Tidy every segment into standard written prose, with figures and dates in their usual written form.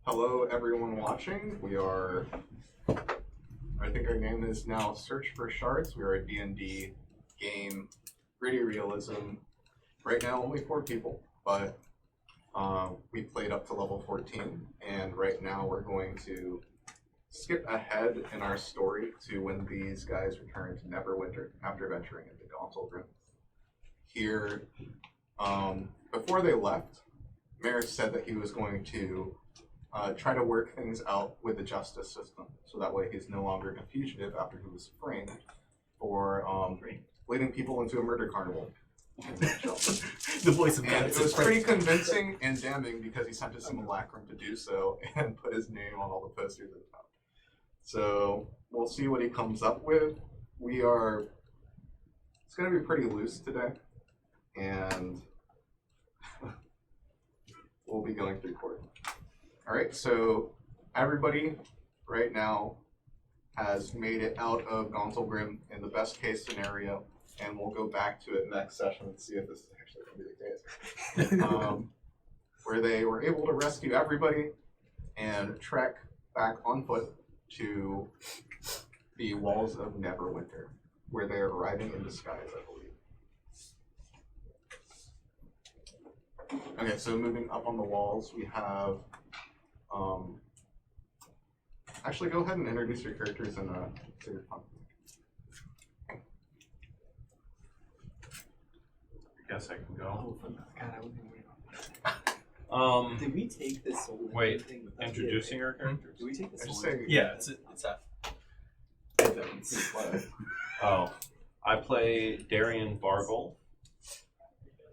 Hello, everyone watching. I think our name is now Search for Shards. We are a D&D game, gritty realism. Right now, only 4 people, but we played up to level 14, and right now we're going to skip ahead in our story to when these guys return to Neverwinter after venturing into Gauntled. Here, before they left, Maris said that he was going to try to work things out with the justice system, so that way he's no longer a fugitive after he was framed for leading people into a murder carnival. The voice of God. It was pretty convincing and damning because he sent a simulacrum to do so and put his name on all the posters at the top. So we'll see what he comes up with. It's going to be pretty loose today, and we'll be going through court. Alright, so everybody right now has made it out of Gauntled in the best case scenario, and we'll go back to it next session and see if this is actually going to be the case. Where they were able to rescue everybody and trek back on foot to the walls of Neverwinter, where they are arriving in disguise, I believe. Okay, so moving up on the walls, we have actually, go ahead and introduce your characters and say your fun. I guess I can go. God, I wouldn't wait on that. Did we take this soul Wait, thing? introducing our characters? Did we take the I just soul? say, Yeah, it's that. Oh, I play Darian Vargol,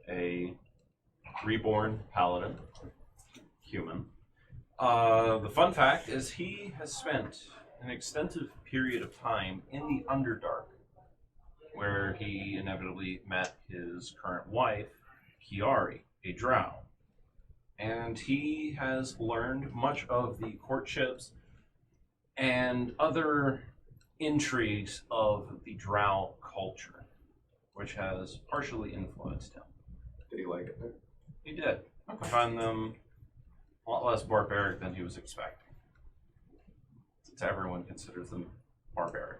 a reborn paladin, human. The fun fact is he has spent an extensive period of time in the Underdark, where he inevitably met his current wife, Kiari, a drow. And he has learned much of the courtships and other intrigues of the drow culture, which has partially influenced him. did he like it? He did. I find them a lot less barbaric than he was expecting, since everyone considers them barbaric.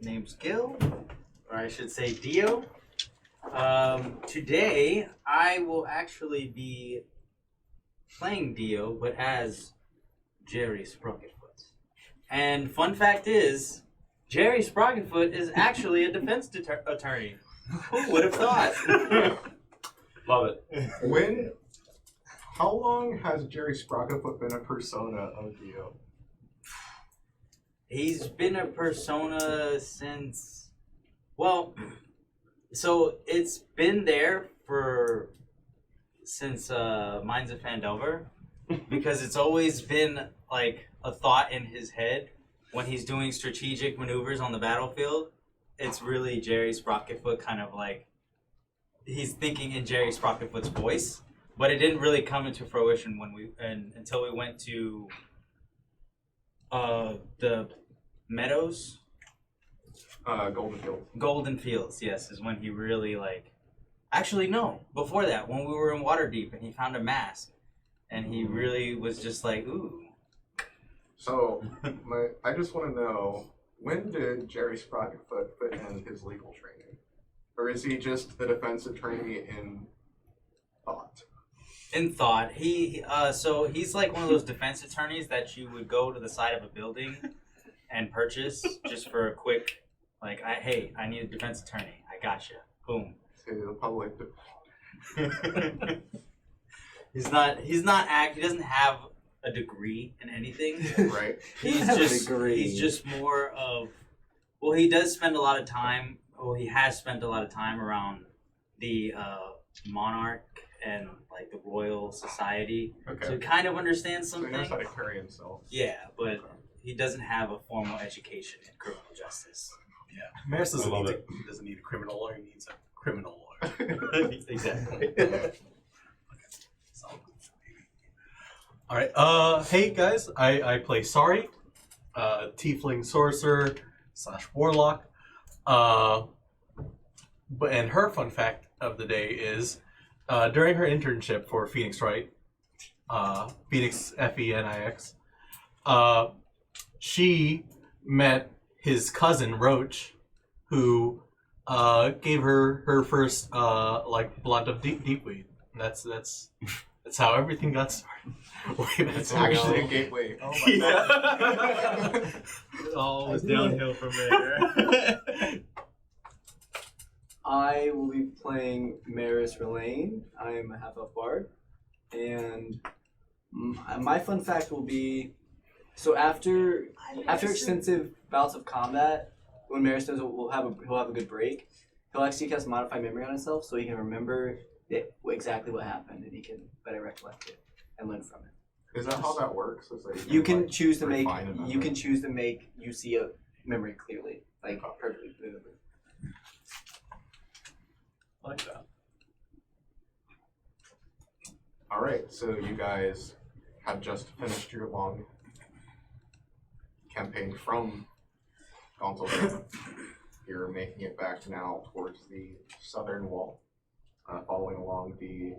Name's Gil, or I should say Dio. Today, I will actually be playing Dio, but as Jerry Sprocketfoot. And fun fact is, Jerry Sprocketfoot is actually a defense attorney. Who would have thought? Love it. How long has Jerry Sprocketfoot been a persona of Dio? He's been a persona since, well, so it's been there since Mines of Phandelver, because it's always been like a thought in his head when he's doing strategic maneuvers on the battlefield. It's really Jerry Sprocketfoot, kind of like he's thinking in Jerry Sprocketfoot's voice, but it didn't really come into fruition until we went to the Meadows. Golden Fields. Golden Fields, yes, is when he really actually no, before that, when we were in Waterdeep and he found a mask and he really was just like, ooh. So, I just want to know, when did Jerry Sprocketfoot put in his legal training? Or is he just a defense attorney in thought? In thought. So he's like one of those defense attorneys that you would go to the side of a building and purchase just for a quick, hey, I need a defense attorney. I gotcha. Boom. Say to the public. He doesn't have a degree in anything. Right. He's just more of, well, he does spend a lot of time, he has spent a lot of time around the monarch and the royal society. Okay. So he kind of understands So he something. knows how to carry himself. Yeah, but he doesn't have a formal education in criminal justice. Yeah, Maris I love doesn't need a criminal lawyer, he needs a criminal lawyer. Exactly. Alright, hey guys, I play Sari, tiefling sorcerer / warlock. And her fun fact of the day is During her internship for Phoenix Wright, Phoenix FENIX, she met his cousin Roach, who gave her her first blunt of deep weed. That's how everything got started. Way back It's when we actually a all- gateway. Oh my god. It all was downhill from there. I will be playing Maris Relaine. I am a half-elf bard, and my fun fact will be: so after extensive bouts of combat, when Maris does, he'll have a good break. He'll actually cast modify memory on himself, so he can remember exactly what happened, and he can better recollect it and learn from it. Is that how that works? Is that You can like, choose to make refine a memory? you can choose to make you see a memory clearly, like perfectly clearly. I like that. All right, so you guys have just finished your long campaign from Gauntlet. You're making it back now towards the southern wall, following along the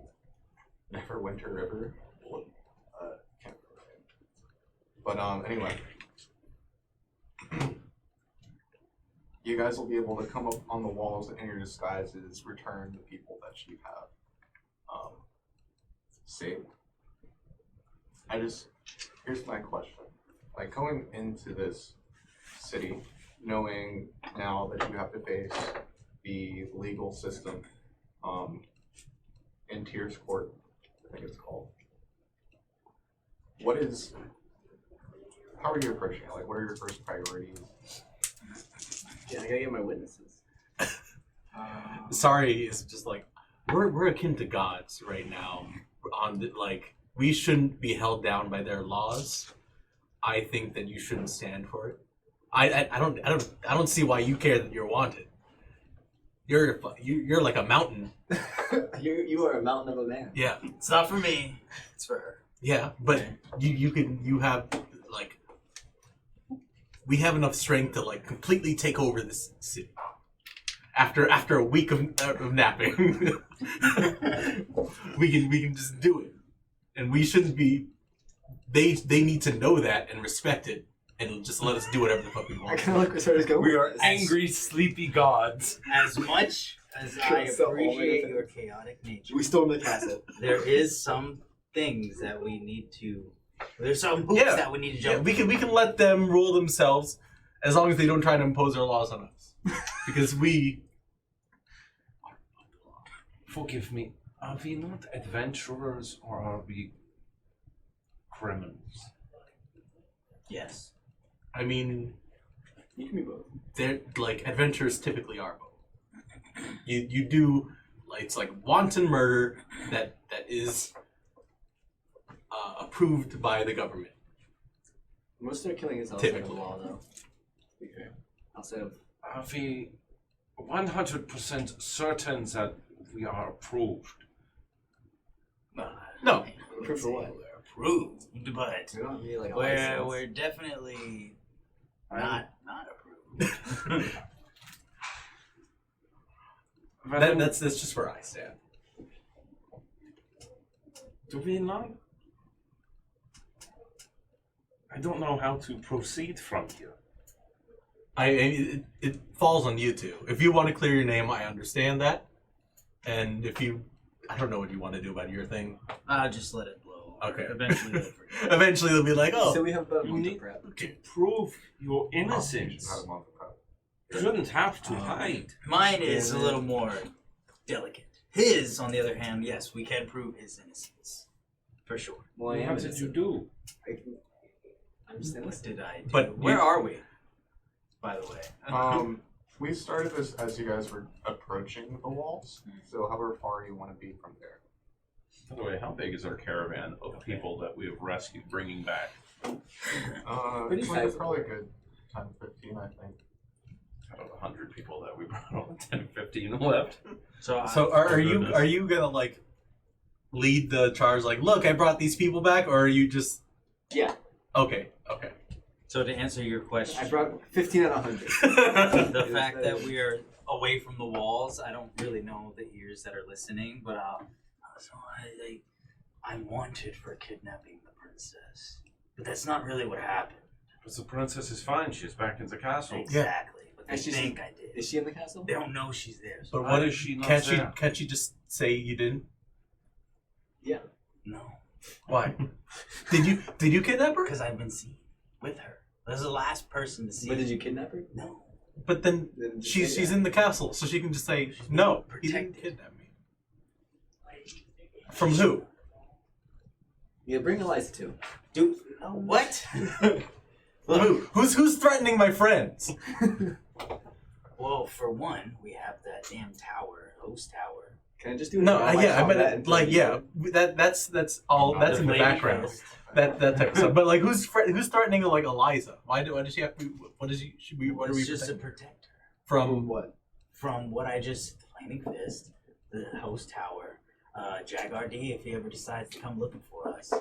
Neverwinter River. Can't remember. But anyway, you guys will be able to come up on the walls in your disguises, return the people that you have saved. Here's my question. Like, going into this city, knowing now that you have to face the legal system, in Tears Court, I think it's called. How are you approaching it? Like, what are your first priorities? Yeah, I gotta get my witnesses. Sorry, is just like we're akin to gods right now. We shouldn't be held down by their laws. I think that you shouldn't stand for it. I don't see why you care that you're wanted. You're like a mountain. You are a mountain of a man. Yeah, It's not for me. It's for her. yeah, but you have like we have enough strength to like completely take over this city. After a week of napping, we can just do it, and we shouldn't be. They need to know that and respect it, and just let us do whatever the fuck we I want. kind of like where Sarah's going. We are with this. angry, sleepy gods. As much as I So all appreciate my your chaotic nature, We stormed the castle. there is some things that we need to. There's some hoops Yeah. that we need to Yeah, jump. we can let them rule themselves, as long as they don't try to impose their laws on us, because we. Forgive me. Are we not adventurers or are we criminals? Yes. I mean, You can be both. they're like adventurers typically are both. You do like it's like wanton murder that is approved by the government. Most of their killing is outside of the Typically. law, though. To be fair. Outside of. Are we 100% certain that we are approved? No, Proof for what? Approved, but We don't need like a license. we're definitely not approved. that's just where I stand. Do we not? I don't know how to proceed from here. It falls on you two. If you want to clear your name, I understand that. And if you, I don't know what you want to do about your thing. Just let it blow. Okay. Eventually, they'll forget. Eventually, they'll be like, So oh, we have about a You month need of prep. to prove your You innocence. should have a month of prep. You shouldn't have to hide. Mine is a little more delicate. His, on the other hand, yes, we can prove his innocence. For sure. Well, I am What did you innocent. do? I'm just What innocent. did I do? But where you- are we? By the way. We started this as you guys were approaching the walls, so however far you want to be from there. By the way, how big is our caravan of people that we have rescued, bringing back? Pretty It's like sizable. probably a good 10, 15, I think. Out of 100 people that we brought on, 10, 15 left. so are you goodness. are you gonna like lead the charge? Like, look, I brought these people back, or are you just Yeah. okay? So to answer your I question, brought 15 out of 100. the fact that we are away from the walls, I don't really know the ears that are listening, but I'm wanted for kidnapping the princess. But that's not really what happened. But the princess is fine. She's back in the castle. Exactly. But they And she's- think I did. Is she in the castle? They don't know she's there. So But Why what is she not can't there? can't she just say you didn't? Yeah. no. Why? did you kidnap her? Because I've been seen with her. That's the last person to see But did you kidnap her? No. But then Then just she's say that. in the castle, so she can just say no. He didn't Protected. kidnap me. From who? Yeah, bring Eliza too. Dude, no, what? Who's threatening my friends? Well, for one, we have that damn tower, host tower. Can I just do No, normal yeah, I combat meant until like you yeah, do it? that's all that's in the flaming background. fist. That type of stuff. But like, who's threatening like Eliza? Why does she have to? What does she? Should we? What are we It's just to protecting? protect her From? What? from what I just the flaming fist, the host tower, Jaguar D if he ever decides to come looking for us,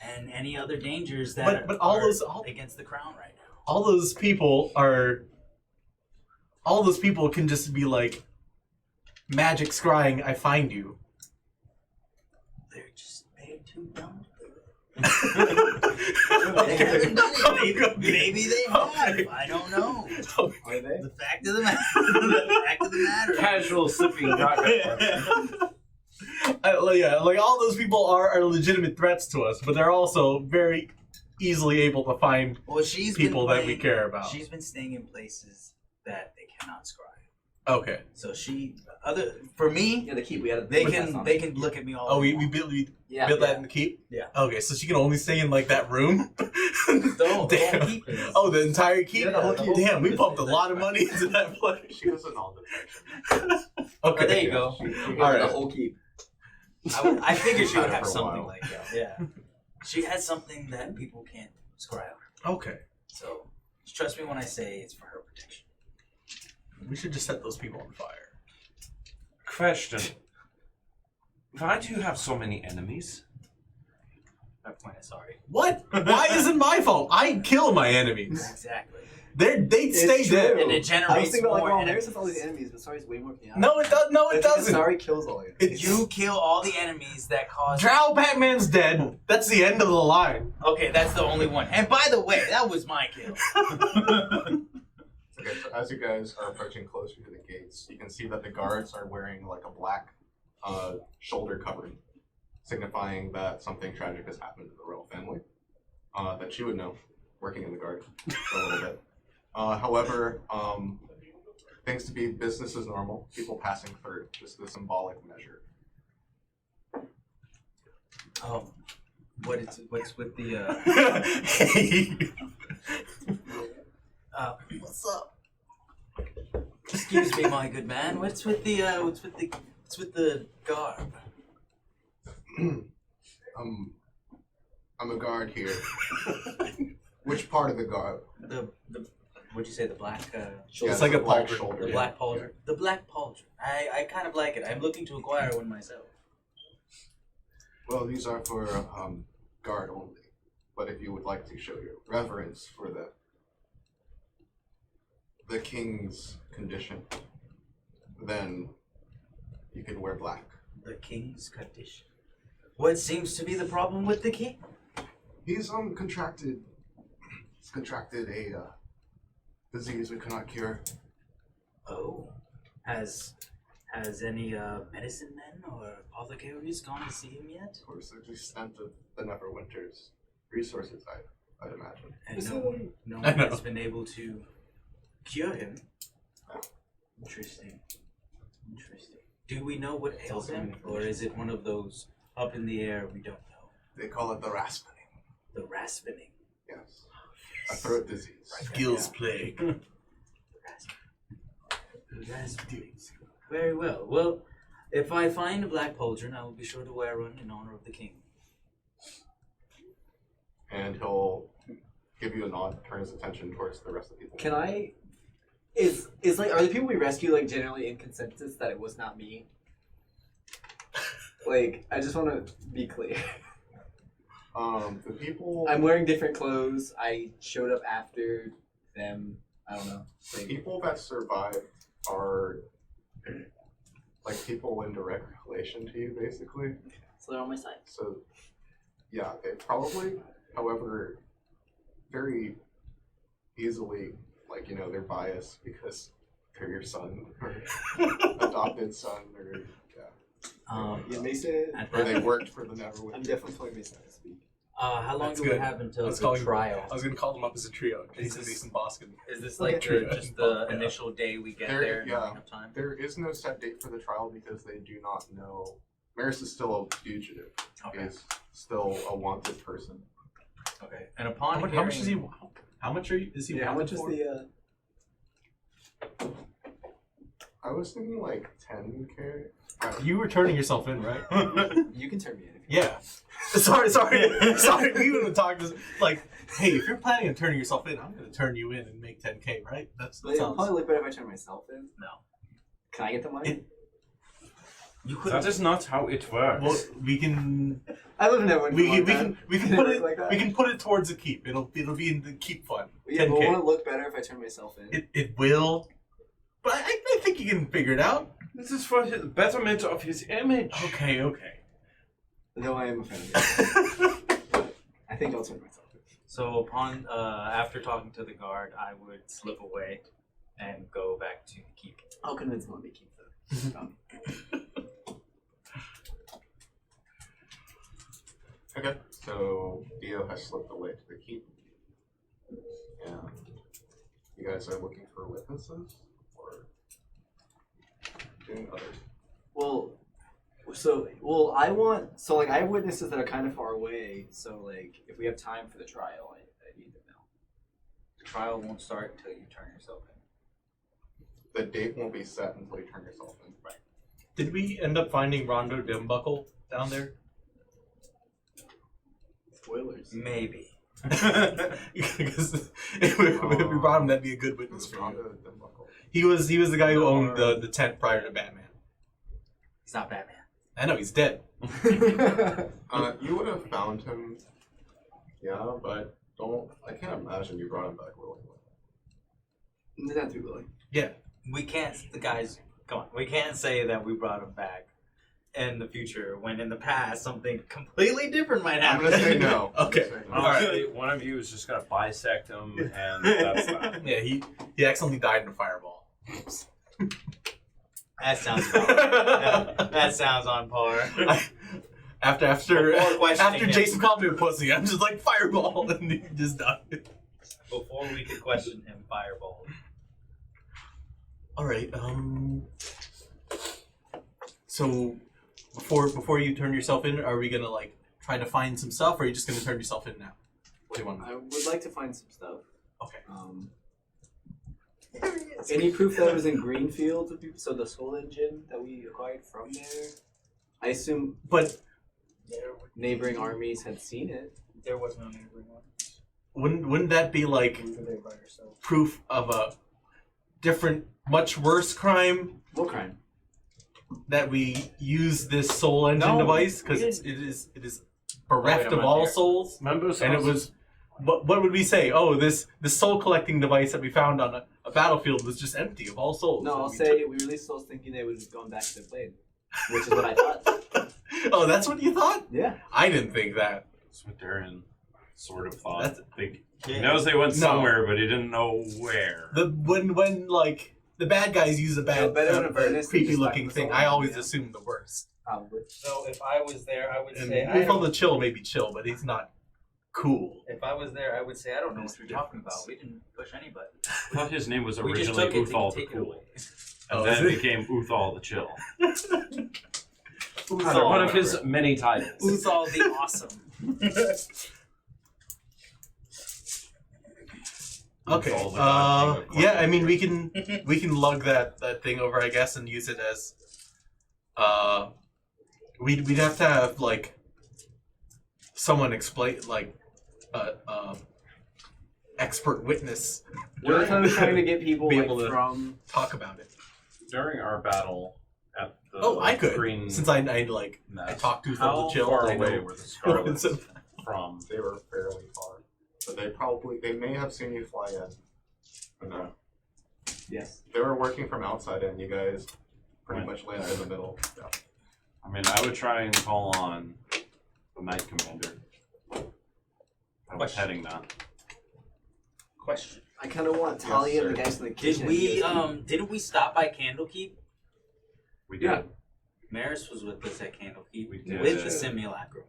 and any other dangers that But all are those against the crown right now. all those people are. All those people can just be like, magic scrying. I find you. They're too dumb. They haven't done it. Maybe they have. Okay. I don't know. Are they? The fact of the matter. The fact of the matter. Casual sipping shotgun. Yeah, like all those people are legitimate threats to us, but they're also very easily able to find Well, she's people been that we playing- care about. She's been staying in places that they cannot scry. Okay. So for me, Yeah, the keep. We had. they can look at me all. Oh, they we want. built Yeah. that in the keep? Yeah. Okay, so she can only stay in like that room? The whole Damn. keep is- Oh, the entire keep? Yeah, the whole keep. Damn, we pumped a lot of money into that place. She was an all detection. Okay. Oh, there you go. All right. The whole keep. I figured she would Had her have for a something while. like that. Yeah. She has something that people can't scry on. Okay. So just trust me when I say it's for her protection. We should just set those people on fire. Question. Why do you have so many enemies? That point, sorry. What? Why is it my fault? I kill my enemies. Exactly. They stay It's dead. true. And it I was generates thinking about like, more well, enemies. Maris has all these enemies, but Sari's way more chaotic. No, it does. No, it It's because doesn't. Sari kills all your enemies. You kill all the enemies that cause. Drow Batman's dead. That's the end of the line. Okay, that's the only one. And by the way, that was my kill. Okay, so as you guys are approaching closer to the gates, you can see that the guards are wearing like a black shoulder covering, signifying that something tragic has happened to the royal family. That you would know, working in the guard for a little bit. However, things to be business as normal, people passing through, just a symbolic measure. What's with the Hey. what's up? Excuse me, my good man. What's with the garb? I'm a guard here. Which part of the guard? The what'd you say? The black It's like a black pauldron. shoulder. the black pauldron. The black pauldron. I kind of like it. I'm looking to acquire one myself. Well, these are for guard only. But if you would like to show your reverence for the king's condition, then you can wear black. The king's condition. What seems to be the problem with the king? He's contracted. He's contracted a disease we cannot cure. Oh, has any medicine men or apothecaries gone to see him yet? Of course, the extent of the Neverwinter's resources, I'd imagine. And Is no it- one, no I one know. has been able to cure him. Interesting. Interesting. Do we know what ails him, or is it one of those up in the air we don't know? They call it the rasping. The rasping. Yes. A throat disease. Skills plague. The rasping. Very well. Well, if I find a black pauldron, I will be sure to wear one in honor of the king. And he'll give you a nod, turn his attention towards the rest of the people. Can I? Is like are the people we rescue like generally in consensus that it was not me? Like I just want to be clear. The people I'm wearing different clothes. I showed up after them. I don't know. the Like, people that survived are like people in direct relation to you, basically. So they're on my side. So, yeah, they probably, however, very easily, like, you know, they're biased because they're your son or adopted son or, Yeah, Mason. or they worked for the Neverwinter. I'm definitely playing Mason as I speak. How long That's do we good. have until Let's the call him- trial? I was gonna call them up as a trio. Jason, this- Mason, Boskin. Is this like Okay. just the Yeah. initial day we get There- there and yeah. enough time? There is no set date for the trial because they do not know. Maris is still a fugitive. Okay. He's still a wanted person. Okay. And upon How much is he? hearing- How much are you? Is he? Yeah, how much is wanted for? the I was thinking like 10K. You were turning yourself in, right? You can turn me in if you Yeah. sorry. We would have talked this, like, hey, if you're planning on turning yourself in, I'm going to turn you in and make 10K, right? That It'll sounds. probably look better if I turn myself in. No. Can I get the money? You could. That is not how it works. Well, we can I live in Neverwinter. we can It put look it like that. we can put it towards the keep. It'll be in the keep fund. Yeah, but 10K. won't it look better if I turn myself in? It will, but I think you can figure it out. This is for the betterment of his image. Okay. Though I am a fan of it. I think I'll turn myself in. So upon after talking to the guard, I would slip away and go back to the keep. I'll convince Mom to keep that. Okay, so Dio has slipped away to the keep. And you guys are looking for witnesses or doing other. I have witnesses that are kind of far away. So like, if we have time for the trial, I need them now. The trial won't start until you turn yourself in. The date won't be set until you turn yourself in. Right. Did we end up finding Rondo Dimbuckle down there? Spoilers. Maybe. Because if we brought him, that'd be a good witness Who's for Rondo you. Dimbuckle? He was the guy who owned the tent prior to Batman. He's not Batman. I know he's dead. You would have found him, yeah, but I can't imagine you brought him back willingly. Doesn't have to be willing. Yeah. We can't. The guys, come on. We can't say that we brought him back in the future when in the past something completely different might I'm happen. gonna say no. Okay. I'm gonna say no. Honestly, one of you is just gonna bisect him, and that's that. Yeah, he accidentally died in a fireball. That sounds fun. that sounds on par. Before questioning him. Jason called me a pussy, I'm just like fireball, and he just died. Before we could question him, fireball. All right. So before you turn yourself in, are we gonna like try to find some stuff, or are you just gonna turn yourself in now? What do you want? I would like to find some stuff. Okay. Any proof that it was in Greenfield? So the Soul Engine that we acquired from there. I assume But neighboring armies had seen it. There was no neighboring one. wouldn't that be like proof of a different, much worse crime What crime? that we use this soul engine No, device we because didn't. it is bereft I'm of not all there. souls, Members and it of- was. What would we say? Oh, this soul collecting device that we found on a battlefield was just empty of all souls. No, And I'll we say we released souls thinking they would have gone back to the plane, which is what I thought. Oh, that's what you thought? Yeah. I didn't think that. That's what Darren sort of thought. That's- He knows they went No. somewhere, but he didn't know where. When like the bad guys use a No, better than Avernus than creepy just looking back thing, with I soul, always yeah. assume the worst. Probably. So if I was there, I would And say I Uthal don't, the Chill may be chill, but he's not cool. if I was there, I would say I don't know what That's you're the talking difference. about. We didn't push anybody. I thought his name was We just originally took it to Uthal the take it Cool, away. and Oh, then is it it? became Uthal the Chill. Uthal, One of his many titles. Uthal the awesome. Okay. Uthal the God King of Yeah, I mean Cornwall. we can lug that thing over, I guess, and use it as we'd have to have like someone explain like expert witness What if I was trying to get people Be like, able to- from? talk about it. During our battle at the Oh, I could Green since I like I Nest, talked to how the chill. far I know away were the Scarlets what's from? They were fairly far, but they may have seen you fly in. No, Yes. they were working from outside, and you guys pretty much landed in the middle. Yeah. I mean, I would try and call on the Knight Commander. I was heading that. Question. I kind of want Talia and the guys in the kitchen. Didn't we stop by Candlekeep? We did. Yeah. Maris was with us at Candlekeep We did. with the simulacrum.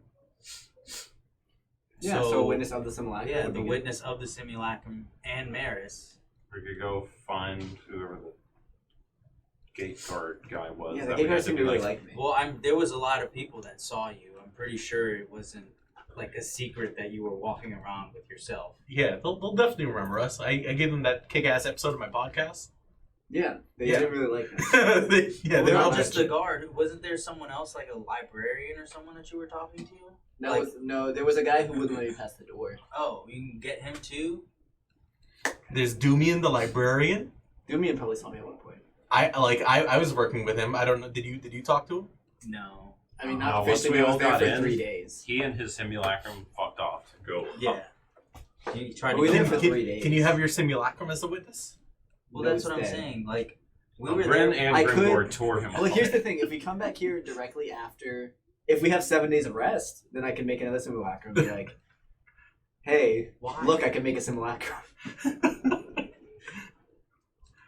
Yeah, so witness of the simulacrum. Yeah, would the be good. witness of the simulacrum and Maris. We could go find whoever the gate guard guy was. Yeah, the that gate we guard had to seemed be to really like, like me. Well, there was a lot of people that saw you. I'm pretty sure it wasn't like a secret that you were walking around with yourself. Yeah, they'll definitely remember us. I gave them that kick-ass episode of my podcast. Yeah, they Yeah. didn't really like me. Yeah, Well, they're all not just just the guard. Wasn't there someone else, like a librarian or someone that you were talking to? No, there was a guy who wouldn't let me pass the door. Oh, you can get him too? There's Doomian the librarian. Doomian probably saw me at one point. I was working with him. I don't know. Did you talk to him? No. I mean, No, not once officially, we but I all was there got for in, 3 days. he and his simulacrum fucked off to go. Yeah. You tried But to we go did it home. for 3 days. Can you have your simulacrum as a witness? Well, No, that's it's what I'm dead. saying. Like, we Well, were Bryn there. and I Grimgor could- tore him Well, apart. here's the thing. If we come back here directly after... If we have 7 days of rest, then I can make another simulacrum and be like, hey, Why? look, I can make a simulacrum.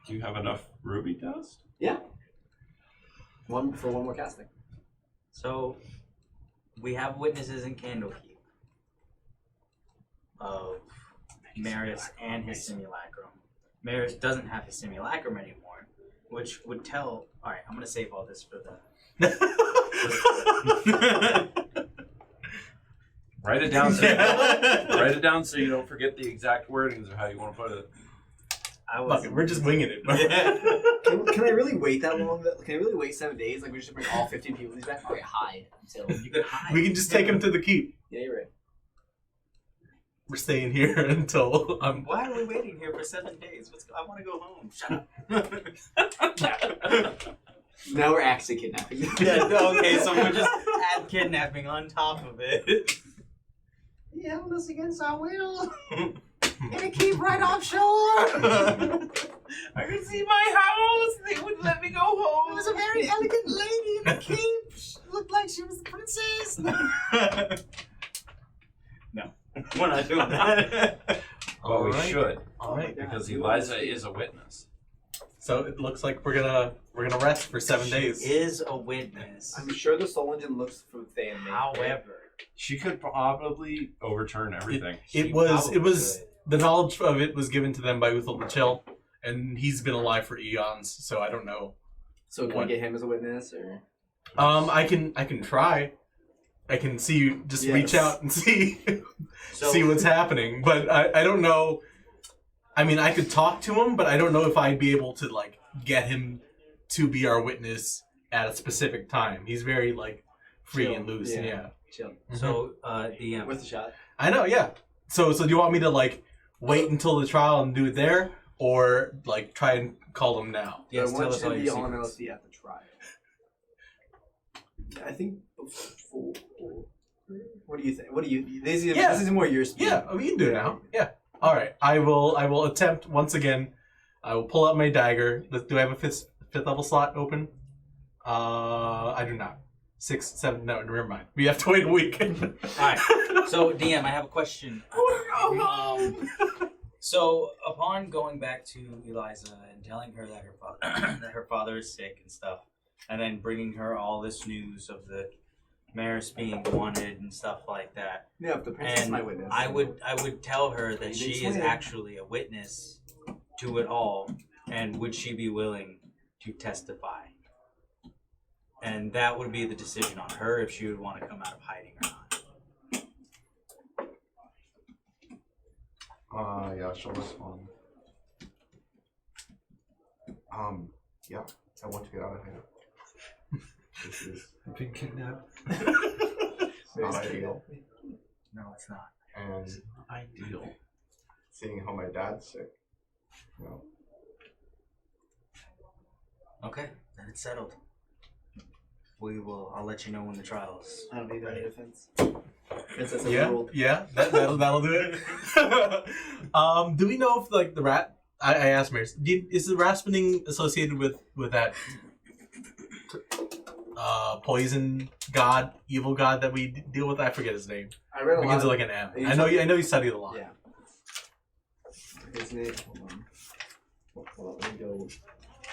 Do you have enough ruby dust? Yeah. One more casting. So, we have witnesses in Candlekeep of Maris and his simulacrum. Maris doesn't have his simulacrum anymore, which would tell... Alright, I'm going to save all this for the... Write it down. Write it down so you don't forget the exact wordings of how you want to put it. I was... Fuck it, we're just winging it. Can I really wait that long? Can I really wait 7 days? Like, we should bring all 15 people these back? Alright, hide until... You could hide. We can just take him to the keep. Yeah, you're right. We're staying here until Why are we waiting here for 7 days? I want to go home. Shut up. Now we're actually kidnapping them. Yeah, okay, so we'll just add kidnapping on top of it. You held us against our will. In a keep right offshore. I could see my house. They wouldn't let me go There home. was a very elegant lady in the keep. She looked like she was the princess. We're not doing that. Well, we Alright. should, All right. because Eliza is a witness. So it looks like we're gonna rest for 7 days. Is a witness. I'm sure the soul engine looks for Thayan. However, She could probably overturn everything. It she was probably the knowledge of it was given to them by Uthal the Chill, and he's been alive for eons. So I don't know. So can we get him as a witness, or? I can try. I can see just reach Yes. out and see So- see what's happening, but I don't know. I mean, I could talk to him, but I don't know if I'd be able to like get him to be our witness at a specific time. He's very like free Chill. and loose. Yeah. Yeah. Chill. So, DM. Worth a shot. I know. Yeah. So do you want me to like wait until the trial and do it there, or like try and call him now? Yes, I tell want us you all to be your on secrets. LSD at the trial. I think before. What do you think? What do you? This is more your speed. Yeah, we can do it now. Yeah. All right. I will attempt once again. I will pull out my dagger. Do I have a fifth level slot open? I do not. 6, 7. No, never mind. We have to wait a week. Alright, so DM, I have a question. So, upon going back to Eliza and telling her that her father is sick and stuff, and then bringing her all this news of the Maris being wanted and stuff like that, Yeah, if the princess is and my witness. I would tell her that Big she is swing. actually a witness to it all, and would she be willing to testify? And that would be the decision on her if she would want to come out of hiding or not. Yeah, she'll respond. Yeah, I want to get out of here. This is Been kidnapped. not ideal. No, it's not. And Ideal. seeing how my dad's sick, you know, Okay, then it's settled. I'll let you know when the trial's I don't need any ready. defense. Princess Yeah, overruled. yeah, that'll do it. Do we know if like the rat? I asked Maris. Is the rat spinning associated with that poison god, evil god that we deal with. I forget his name. I read a Begins lot. with like an M. Are you I know. talking- I know you studied a lot. Yeah. His name. Hold on. Hold on. Let me go.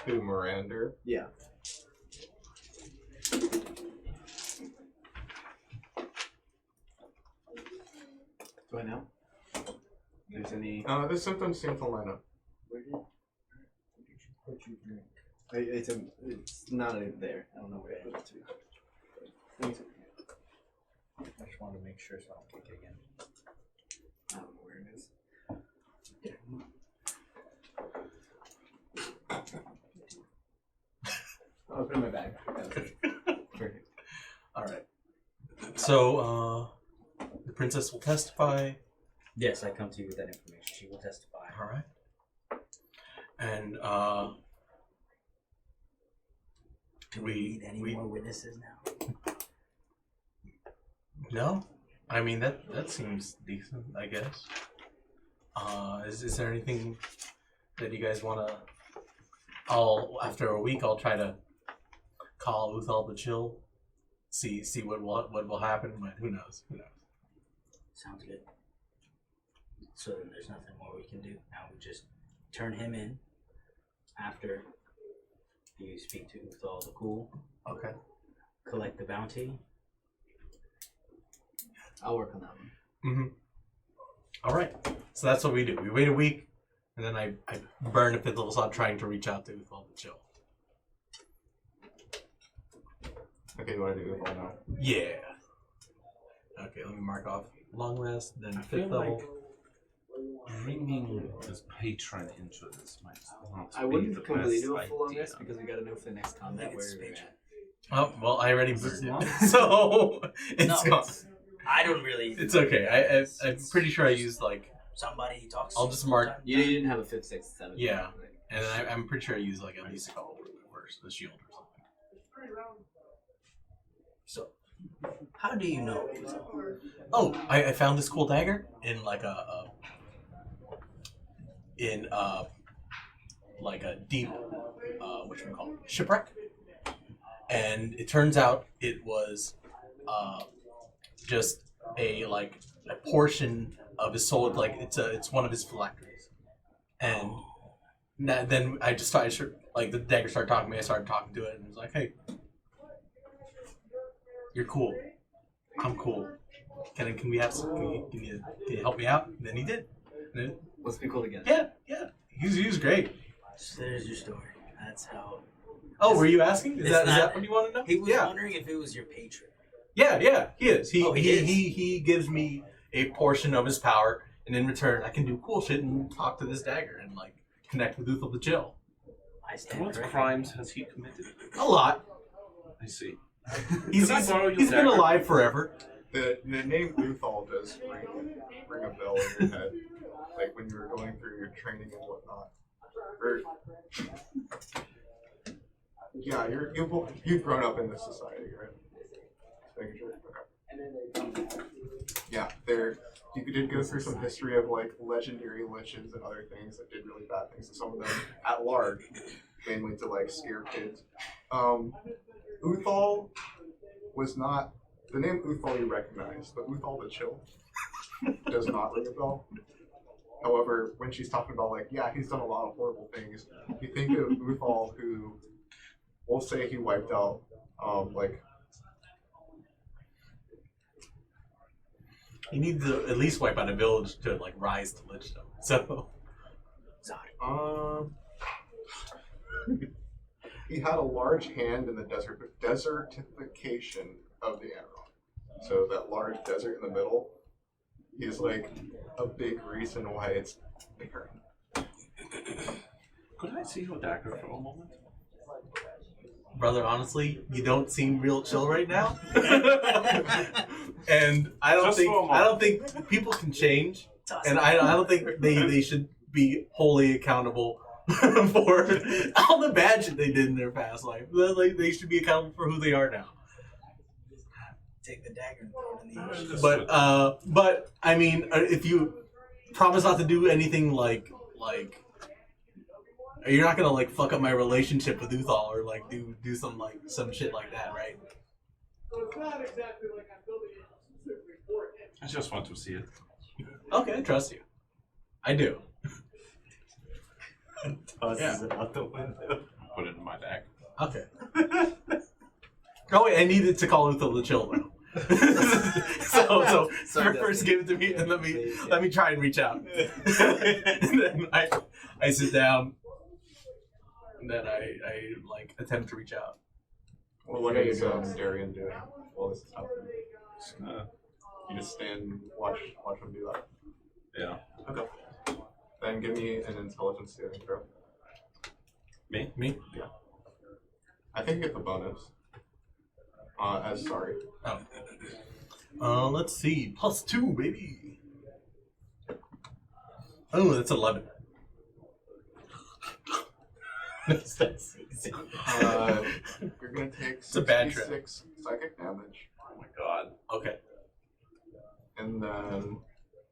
Who, Miranda? Yeah. Do I know? If there's any. The symptoms seem to line up. What you drink? It's not in there. I don't know where I put it to. I just wanted to make sure so I don't kick it again. I don't know where it is. I'll put it in my bag. Perfect. All right. So the princess will testify. Yes, I come to you with that information. She will testify. All right. And Do we need any more witnesses now? no, I mean that seems decent, I guess. Is there anything that you guys want to? After a week, I'll try to call Uthal the Chill, see what will happen, but who knows? Who knows? Sounds good. So then there's nothing more we can do. Now we just turn him in after you speak to Uthal the Cool, Okay. collect the bounty. I'll work on that one. Mm-hmm. All right. So that's what we do. We wait a week, and then I burn a fifth level slot trying to reach out to Uthal the Chill. Okay, you want to do it all now? Yeah. Okay, let me mark off long rest, then I fifth feel level. like bringing this patron into this might not I be wouldn't the completely best do a full on idea. rest because we gotta know for the next combat Think where it's we're patron. at. Oh well, I already Is moved this it, long? so it's No, gone. I don't really. It's okay. I'm pretty sure I used like, Somebody talks. I'll just mark- You didn't have a 5th, 6th, 7th. Yeah. and I'm pretty sure I used like at least a couple words, the shield or something. So, how do you know? Oh, I found this cool dagger in like like a deep whatchamacallit, shipwreck, and it turns out it was just a portion of his soul, like it's one of his phylacteries, and then I just started the dagger started talking to me. I started talking to it, and it was like, "Hey, you're cool. I'm cool. Can we have some? Can you help me out?" And then he did. And then, Let's be cool together. yeah. He was great. So there's your story. That's how. Oh, were you asking? Is It's that not- what you want to know? He was Yeah. wondering if it was your patron. Yeah, he is. He is. he gives me a portion of his power, and in return, I can do cool shit and talk to this dagger and connect with Uthal the Chill. I stand What corrected. crimes has he committed? A lot. I see. He's Can I borrow your been dagger? alive forever. The name Uthal does ring a bell in your head, like when you were going through your training and whatnot. Or, yeah, you've grown up in this society, right? Just making sure. Okay. Yeah, you did go through some history of legendary liches and other things that did really bad things to some of them at large, mainly to scare kids. Uthal was not the name Uthal you recognize, but Uthal the Chill does not ring a bell. However, when she's talking about he's done a lot of horrible things, you think of Uthal, who we'll say he wiped out He needs to at least wipe out a village to rise to lichdom. So he had a large hand in the desertification of the Amaron. So that large desert in the middle is a big reason why it's barren. Could I see your dagger for a moment? brother, honestly, you don't seem real chill right now. And I don't Just for a moment. I don't think people can change, and I don't think they should be wholly accountable for all the bad shit they did in their past life. They should be accountable for who they are now. Take the dagger and throw it in the ocean. But I mean, if you promise not to do anything like You're not gonna like fuck up my relationship with Uthal or like do some shit like that, right? I just want to see it. Okay, I trust you. I do. Tosses it out the window. Put it in my bag. Okay. Oh wait, I needed to call Uthal the chill though. so first give it to me and let me try and reach out. And then I sit down and then I like attempt to reach out. Well, what is Darian doing while this is happening? You just stand and watch him do that. Yeah. Okay. Then give me an intelligence saving throw. Me? Yeah. I think you get the bonus. Sorry. Oh. Let's see. +2, baby. Oh, that's 11. That's easy. You're gonna take It's a bad trip. 66 psychic damage, Oh my god. Okay. and then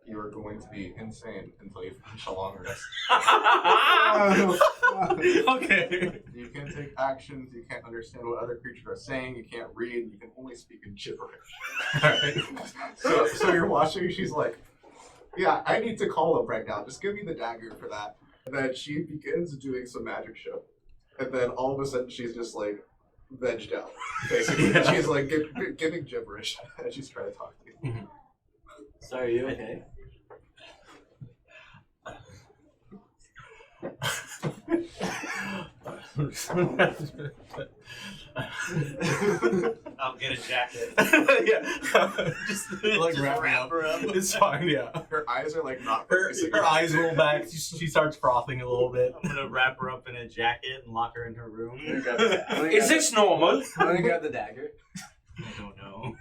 you are going to be insane until you finish a long rest. Okay. You can't take actions, you can't understand what other creatures are saying, you can't read, you can only speak in gibberish. Alright. So you're watching, she's like, yeah, I need to call him right now, just give me the dagger for that. And then she begins doing some magic shit. And then all of a sudden she's just like, vegged out, basically. Yeah. She's like giving gibberish as she's trying to talk to you. Sorry, are you okay? I'll get a jacket. Yeah. Just like wrap her up. It's fine, yeah. Her eyes are like not Her focusing. eyes roll back. She starts frothing a little bit. I'm gonna wrap her up in a jacket and lock her in her room. Is this normal? I'm gonna grab the dagger. I don't know.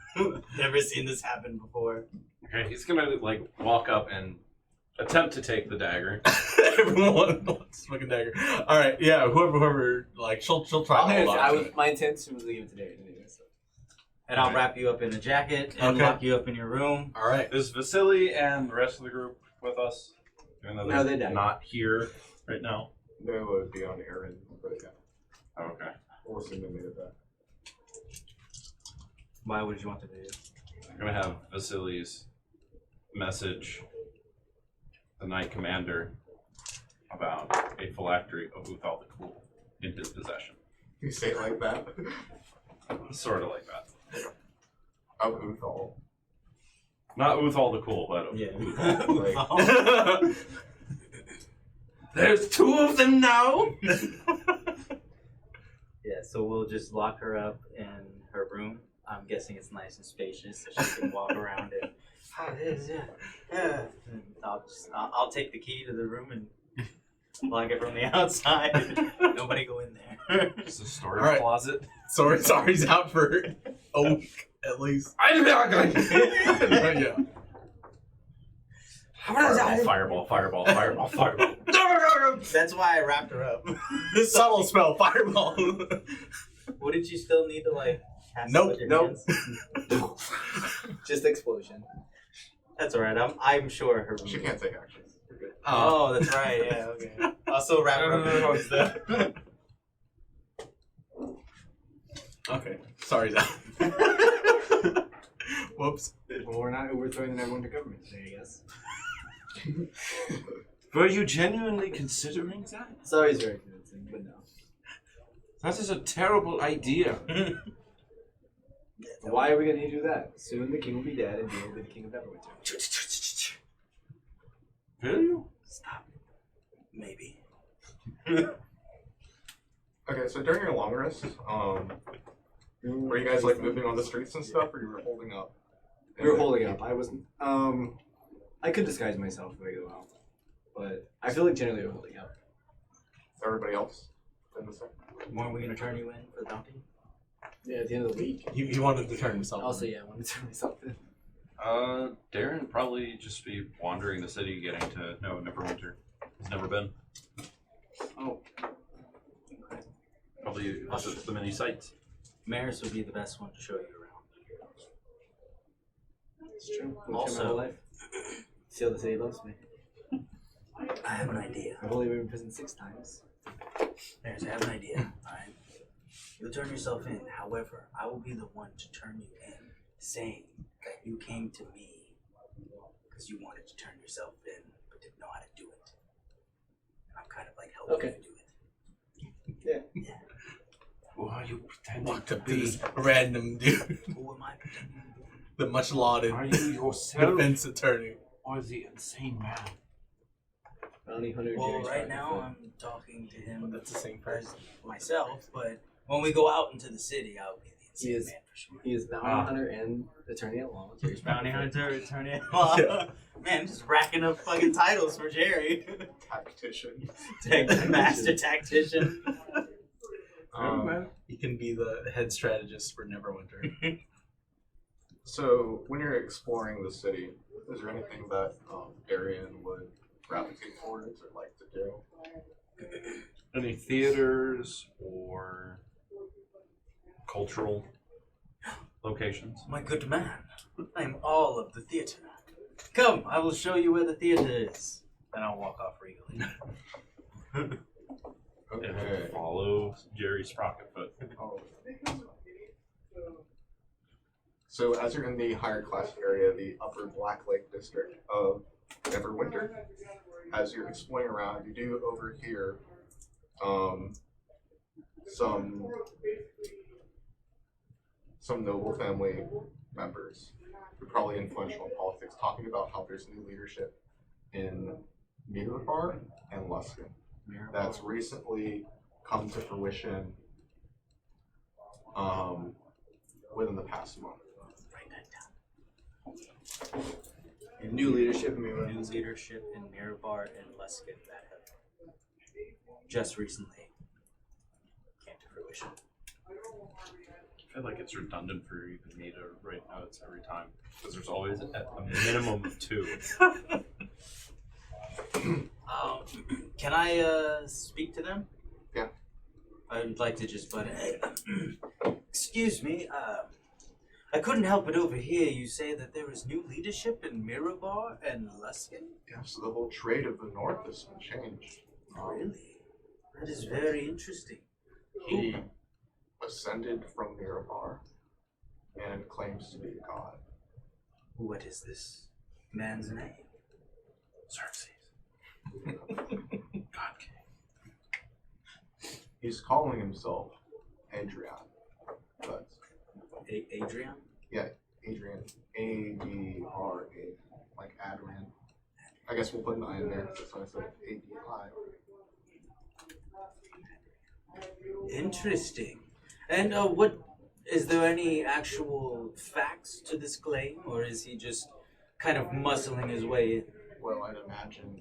Never seen this happen before. Okay, he's gonna like walk up and attempt to take the dagger. Everyone wants fucking dagger. All right, yeah. Whoever, like, she'll try. I'll to hand hold it. on to My intention was to give it to Darian anyway. So. And I'll wrap you up in a jacket and Okay. lock you up in your room. All right. Is Vasily and the rest of the group with us? Even though No, they're they died. not here right now. They would be on errand, but yeah, Oh, okay. we'll assume they made it back. Why would you want to do it? I'm gonna have Vasily's message the Knight Commander about a phylactery of Uthal the Cool in his possession. You say it like that? Sort of like that. Of Uthal. Not Uthal the Cool, but of Yeah. Uthal. All There's two of them now! Yeah, so we'll just lock her up in her room. I'm guessing it's nice and spacious, so she can walk around and. And I'll take the key to the room and lock it from the outside. Nobody go in there. It's a storage All right. closet. Sorry's out for a week at least. I'm not going Yeah. Fireball, fireball, fireball, fireball. That's why I wrapped her up. Subtle spell, fireball. Wouldn't you still need to like cast it Nope, with your nope. hands? Just explosion. That's alright. I'm sure her. She can't take actions. You're good. Oh, that's right. Yeah. Okay. Also wrap her up. in stuff. Okay. Sorry, Zach. Whoops. Well, we're not overthrowing everyone to government today, I guess. Were you genuinely considering that? Sorry, very convincing, but no. That is a terrible idea. Why are we going to do that? Soon the king will be dead and he will be the king of Everwinter. Will you? Stop. Maybe. Okay, so during your long rest, were you guys like moving on the streets and stuff, or you were holding up? We were holding up. I wasn't. I could disguise myself very well, but I feel like generally we're holding up. Everybody else in the set? Weren't we gonna turn you in for the bounty? Yeah, at the end of the week. He wanted to turn himself. Also, yeah, I wanted to turn myself in. Darren probably just be wandering the city, getting to know Neverwinter. He's never been. Oh. Probably visits the many sites. Maris would be the best one to show you around. It's true. Also- My whole life. See how the city loves me. I have an idea. I've only been in prison 6 times. Maris, I have an idea. Alright? You'll turn yourself in. However, I will be the one to turn you in, saying that you came to me because you wanted to turn yourself in, but didn't know how to do it. And I'm kind of like helping Okay. you do it. Yeah. Who are you pretending Walked to up to be? this random dude, Who am I pretending to be? the much lauded Are you yourself defense attorney. or the insane man? Bounty hunter. Well, Jerry's right Rocket now Foot. I'm talking to him That's the same as person. myself, but when we go out into the city, I'll be the insane He is- man for sure. He is bounty Ah. hunter and attorney at law. Jerry's Bounty Rocket Foot. hunter, attorney at law. Yeah. Man, just racking up fucking titles for Jerry. Tactician. Master tactician. He can be the head strategist for Neverwinter. So when you're exploring the city, is there anything that Darian would gravitate towards or like to do? Any theaters or cultural locations? My good man, I am all of the theater. Come, I will show you where the theater is. Then I'll walk off regally. And Okay. follow Jerry Sprocketfoot. Oh. So as you're in the higher class area, the upper Black Lake district of Neverwinter, as you're exploring around, you do overhear some noble family members who are probably influential in politics talking about how there's new leadership in Mirabar and Luskin that's recently come to fruition within the past month. New leadership in Mirabar. New leadership in Mirabar and Luskin that have just recently came to fruition. I feel like it's redundant for even me to write notes every time because there's always a minimum of 2. Can I speak to them? Yeah. I'd like to just butt in. Excuse me, I couldn't help but overhear you say that there is new leadership in Mirabar and Luskin. Yeah, so the whole trade of the North has been changed. Really? That is very interesting. He ascended from Mirabar and claims to be a god. What is this man's name? Xerxes. God King. He's calling himself Adrian, but Adrian? Adrian, A-D-R-A, like Adrian. I guess we'll put an I in there, that's why I said A-D-I. Interesting. And what is there any actual facts to this claim, or is he just kind of muscling his way in? Well, I'd imagine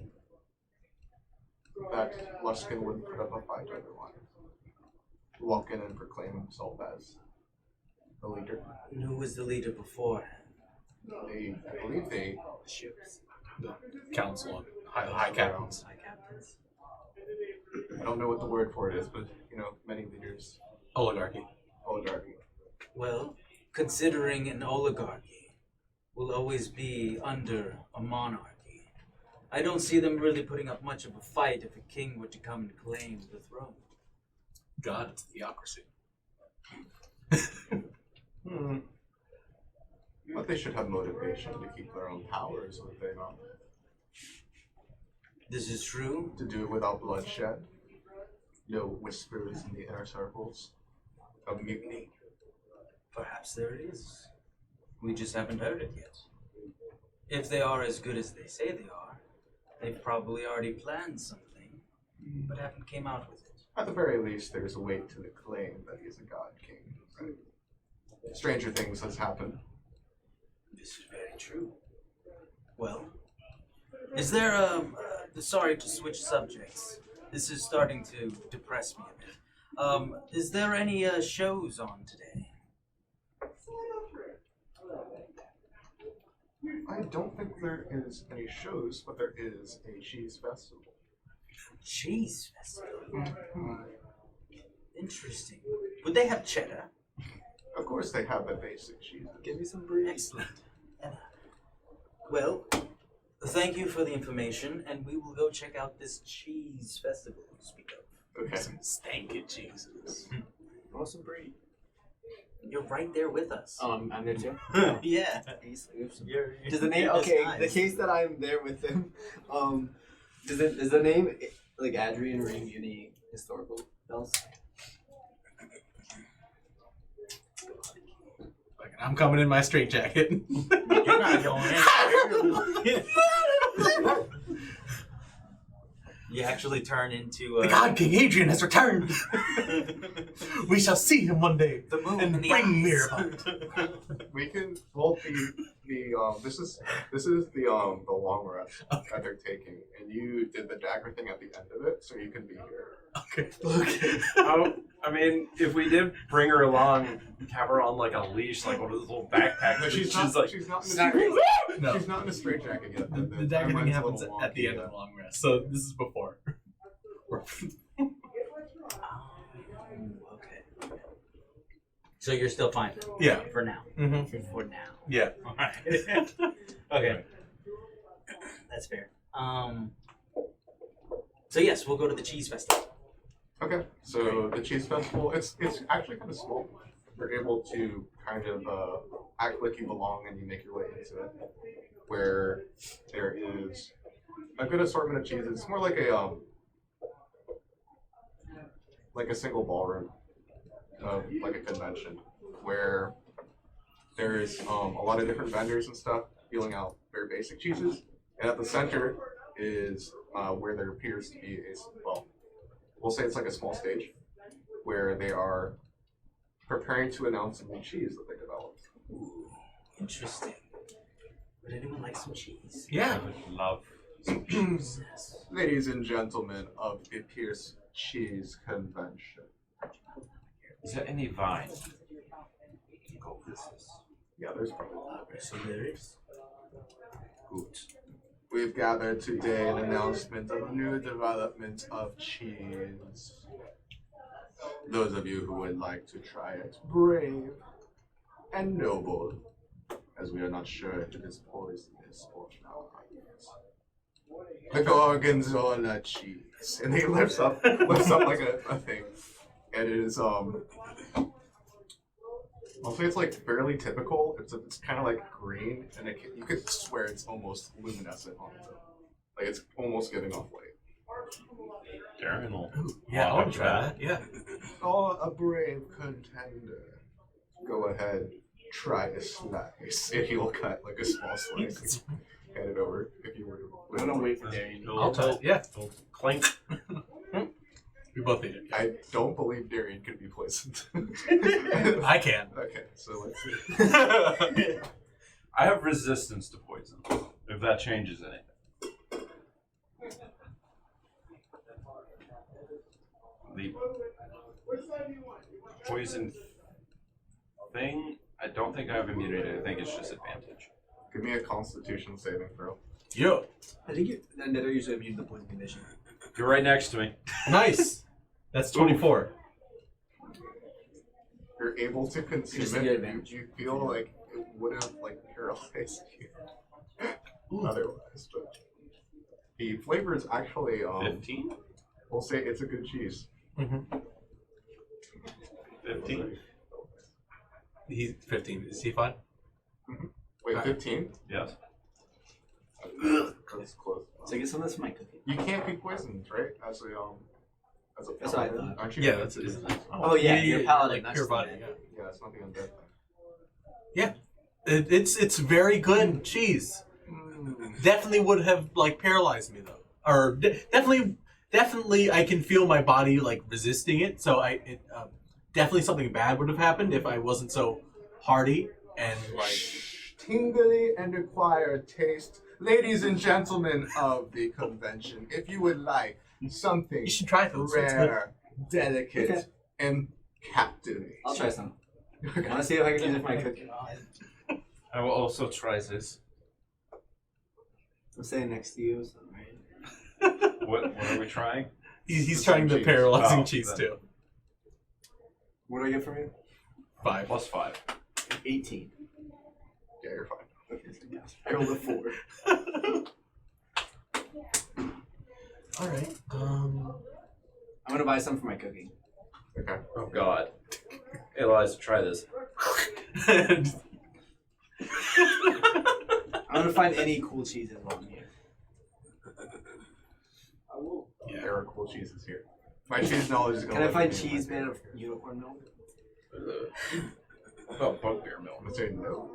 that Luskin wouldn't put up a fight otherwise. Walk in and proclaim himself as the leader. And who was the leader before? I believe they The council, high captains. High captains. I don't know what the word for it is, but many leaders, Oligarchy. oligarchy. Well, considering an oligarchy will always be under a monarchy, I don't see them really putting up much of a fight if a king were to come and claim the throne. God, it's theocracy. But they should have motivation to keep their own powers, would they not? This is true. To do it without bloodshed. No whispers in the inner circles of mutiny. Perhaps there it is. We just haven't heard it yet. If they are as good as they say they are, they've probably already planned something, but haven't came out with it. At the very least, there's a weight to the claim that he's a god king. Right? Stranger things has happened. This is very true. Well, is there sorry to switch subjects. This is starting to depress me a bit. Is there any shows on today? I don't think there is any shows, but there is a cheese festival. Cheese festival. Interesting. Would they have cheddar? Of course, they have the basic cheese. Give me some brie. Excellent. Well, thank you for the information, and we will go check out this cheese festival you speak of. Okay. Some stanky cheeses. Awesome breed. You're right there with us. I'm there too. Yeah. You're Does the name? you're Okay, disguised. the case that I'm there with him. Does the name like Adrian ring any historical bells? Like, I'm coming in my straitjacket. You're not going anywhere. You actually turn into The God King Adrian has returned. We shall see him one day the moon and and the bring eyes. Mirabelle. We can this is the long rest that they're taking, and you did the dagger thing at the end of it, so you can be here. Okay. I mean, if we did bring her along, have her on like a leash, like one of those little backpacks. No, she's like, not in a No. she's not in a straitjacket yet. The dagger thing happens at the end of the long rest, so this is before. Okay. So you're still fine. Yeah. For now. Mm-hmm. For now. Yeah. All right. Okay. That's fair. So yes, we'll go to the cheese festival. Okay, so the cheese festival, it's actually kind of small. You're able to kind of act like you belong and you make your way into it, where there is a good assortment of cheeses. It's more like a single ballroom, like a convention, where there's a lot of different vendors and stuff dealing out very basic cheeses, and at the center is where there appears to be we'll say it's like a small stage where they are preparing to announce a new cheese that they developed. Ooh, interesting. Would anyone like some cheese? Yeah. I would love. Yes. Ladies and gentlemen of the Pierce Cheese Convention. Is there any vine? Yeah, there's probably. So there is. Good. We've gathered today an announcement of a new development of cheese. Those of you who would like to try it, brave and noble, as we are not sure if it is poisonous or not. The Gorgonzola cheese. And he lifts up like a thing. And it is, I'll say it's like fairly typical. It's kind of like green, and you could swear it's almost luminescent on it. Like it's almost giving off light. Darren will. Yeah, walk I'll up to try that. Yeah. Oh, a brave contender. Go ahead, try a slice. And he will cut like a small slice. Hand it over if you were to. I'm gonna wait for Darian. I'll try it. Yeah. Clink. We both eat it. I don't believe Darian could be poisoned. I can. Okay, so let's see. I have resistance to poison. If that changes anything. The poison thing, I don't think I have immunity. I think it's just advantage. Give me a Constitution saving throw. Yo. I think that are usually immune to the poison condition. You're right next to me. Nice. That's 24. You're able to consume Just it. get You, advantage. you feel like it would have like paralyzed you otherwise, but the flavor is actually 15? we'll say it's a good cheese. 15? He's 15. Is he fine? Wait, Alright. 15? Yes. That's close. So I get some of this for my cookie. You can't be poisoned, right? As a That's what I paladin. thought. Aren't you? Yeah, that's it. Oh, yeah, you're paladin, Like that's pure the body. man. Yeah. Yeah, it's not the undead thing. It's very good cheese. Definitely would have like paralyzed me though, or definitely I can feel my body like resisting it. So definitely something bad would have happened if I wasn't so hardy and like. Tingly and acquired taste. Ladies and gentlemen of the convention, if you would like something You should try it though. It's good. rare, delicate, Okay. and captivating. I'll try some. I want to see if I can use it for my cookie. I will also try this. I'm standing next to you, so right. What are we trying? He's trying the paralyzing Oh, cheese then. too. What do I get from you? 5. Plus 5. 18. Yeah, you're fine. I rolled a 4. All right. I'm gonna buy some for my cooking. Okay. Oh God. Hey, Eliza, try this. I'm gonna find any cool cheeses while I'm here. There are cool cheeses here. My cheese knowledge is gonna. Can I let find me name cheese my made of favorite. unicorn milk? What about bugbear milk? I'm gonna say no.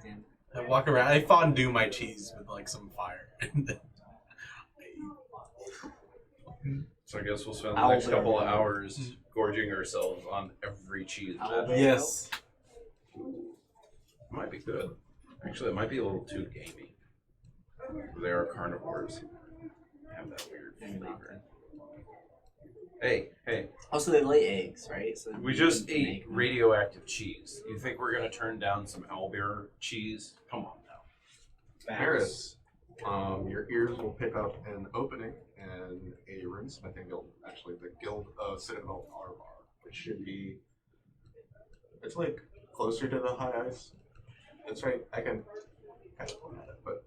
Damn. I walk around. I fondue my cheese with like some fire. So I guess we'll spend the Owlbear next couple of milk. hours gorging ourselves on every cheese. Owlbear Yes. Might be good. Actually, it might be a little too gamey. They are carnivores. They have that weird flavor. Hey, Also, they lay eggs, right? So we you just can ate make them. radioactive cheese. You think we're gonna turn down some owlbear cheese? Come on now. Paris, your ears will pick up an opening in a runesmithing guild. Actually, the Guild of Citadel Arvar, which should be. It's like closer to the high ice. That's right. I can kind of point at it, but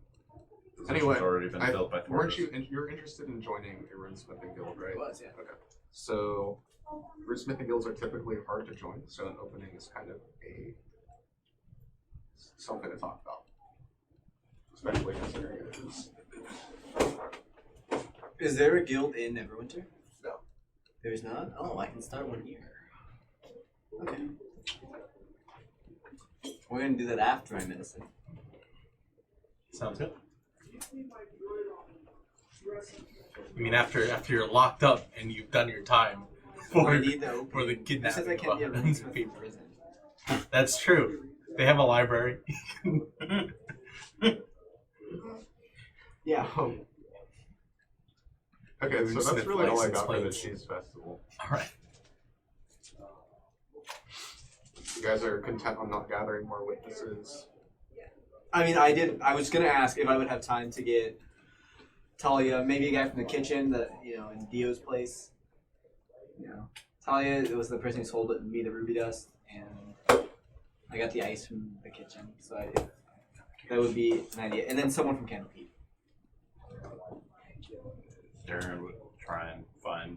Position's anyway, already been filled by weren't Thorus. you? You're interested in joining a runesmithing guild, right? It was, yeah. Okay. So, runesmithing guilds are typically hard to join, so an opening is kind of a something to talk about, especially considering it is. Is there a guild in Neverwinter? No. There's not? Oh, I can start one here. Okay. We're gonna do that after I medicine. Sounds good. I mean, after you're locked up and you've done your time I for, need the for opening. the Who kidnapping. says I can't be a of runesmith people. in prison? That's true. They have a library. Yeah. Okay, so that's Runesmith really all I license got for the plates. cheese festival. All right. You guys are content on not gathering more witnesses. I mean, I was gonna ask if I would have time to get Talia, maybe a guy from the kitchen, that in Dio's place. Talia was the person who sold me the ruby dust, and I got the ice from the kitchen, so that would be an idea. And then someone from Canopy. Darren would try and find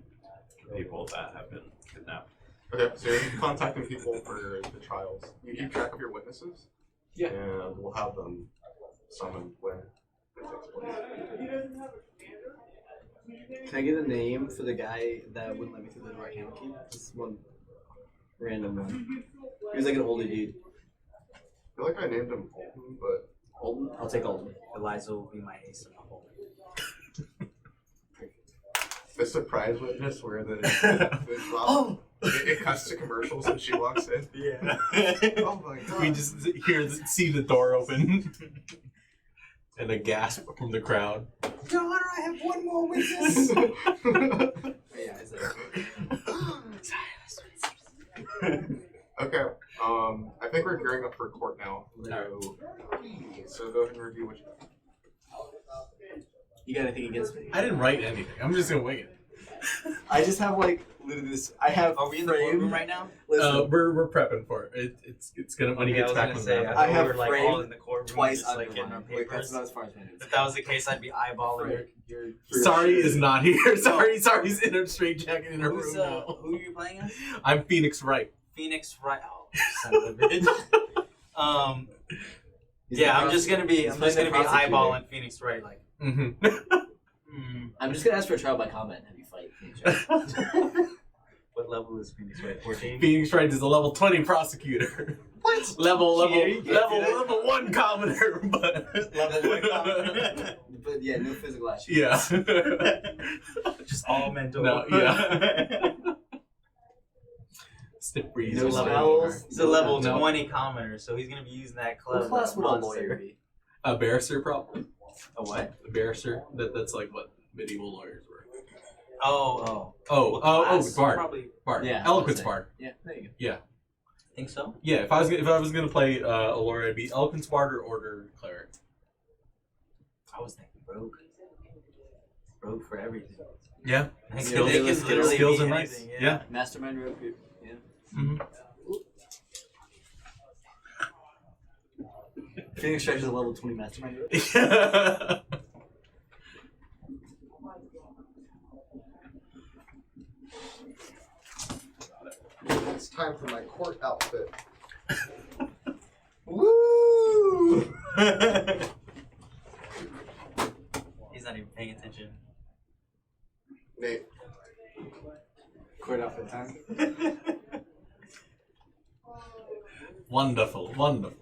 people that have been kidnapped. Okay, so you're contacting people for the trials. You keep track of your witnesses? Yeah. And we'll have them summoned when it takes place. Can I get a name for the guy that wouldn't let me through the door at Canopy? Just one random one. He was like an older dude. I feel like I named him Alton, but Alden? I'll take Alden. Eliza will be my ace in the hole. the surprise witness where it cuts to commercials and she walks in. Yeah. Oh my god. We just see the door open and a gasp from the crowd. Your Honor, I have one more witness. Yeah, it's Okay, I think we're gearing up for court now. So go ahead and review what you You got anything against me? I didn't write anything. I'm just gonna wing it. I just have literally this. I have. Are we in the courtroom right now? Listen, We're prepping for it. It's gonna when he gets back from that. I have we were like framed all in the courtroom, twice just like getting our underlined. Like, that's papers. about as far as my notes. If that was the case, I'd be eyeballing. You're Sorry is not here. Sorry's in a straight jacket in her room Who's, now. who are you playing as? I'm Phoenix Wright. Phoenix Wright. Oh, son of a bitch. Yeah, I'm just gonna be eyeballing Phoenix Wright. Like, Mm-hmm. I'm just gonna ask for a trial by combat and have you fight. Phoenix Wright. what level is Phoenix Wright? 14. Phoenix Wright is a level 20 prosecutor. What? Level Yeah, level 1 commoner, but Level 1 commoner. But yeah, no physical action. yeah. Just all mental. No, yeah. Stiff breeze. No level. spells. He's a level No. 20 commoner, so he's gonna be using that club. What class would a lawyer be? A barrister, probably. A what? A barrister. That's like what medieval lawyers were. Oh. Oh, Class? bard. Probably. Bard. Yeah, Eloquence I'd say. bard. Yeah, there you go. Think so? Yeah, if I was gonna play a lawyer, I'd be eloquence bard or order cleric. I was thinking rogue. Rogue for everything. Yeah. I think Skills- they can skills- literally skills be are nice. anything, Yeah. Mastermind rogue group. Yeah. Mm-hmm. Phoenix Wright is a level 20 mastermind rogue. it's time for my court outfit. Woo! He's not even paying attention. Nate, Court outfit time. Wonderful, wonderful.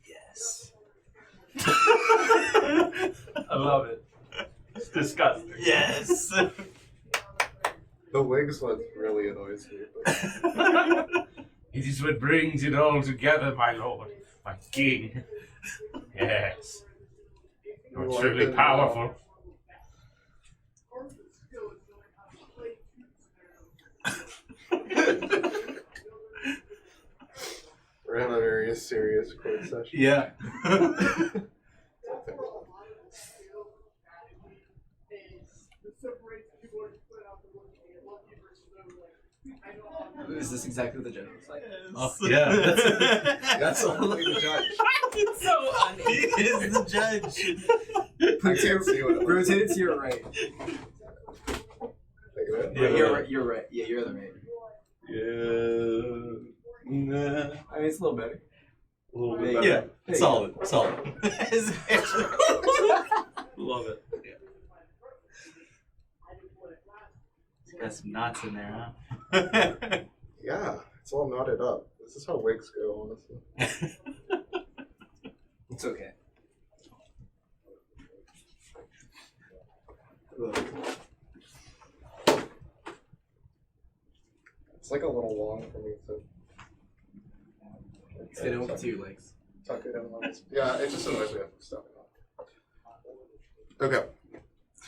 Yes. I love it. It's disgusting. Yes. the wigs one really annoys me. But It is what brings it all together, my lord, my king. Yes. You're You like truly it, powerful. we're having a very serious court session. Yeah. Is this exactly what the judge looks like? Oh, yeah. That's only the judge. It's so funny. He is the judge. I can't see what it looks Rotate it to your right. like. Think of it. Yeah, you're right. You're right. Yeah, you're the right. Yeah. Nah. I mean, it's a little better. A little bit Yeah. better. Yeah. There you Solid, solid. His hair. Love it. Got some knots in there, huh? Yeah, it's all knotted up. This is how wigs go, honestly. It's okay. It's like a little long for me to Fit in with your legs. tuck it in. Yeah, it just annoys me. Stuff. Okay,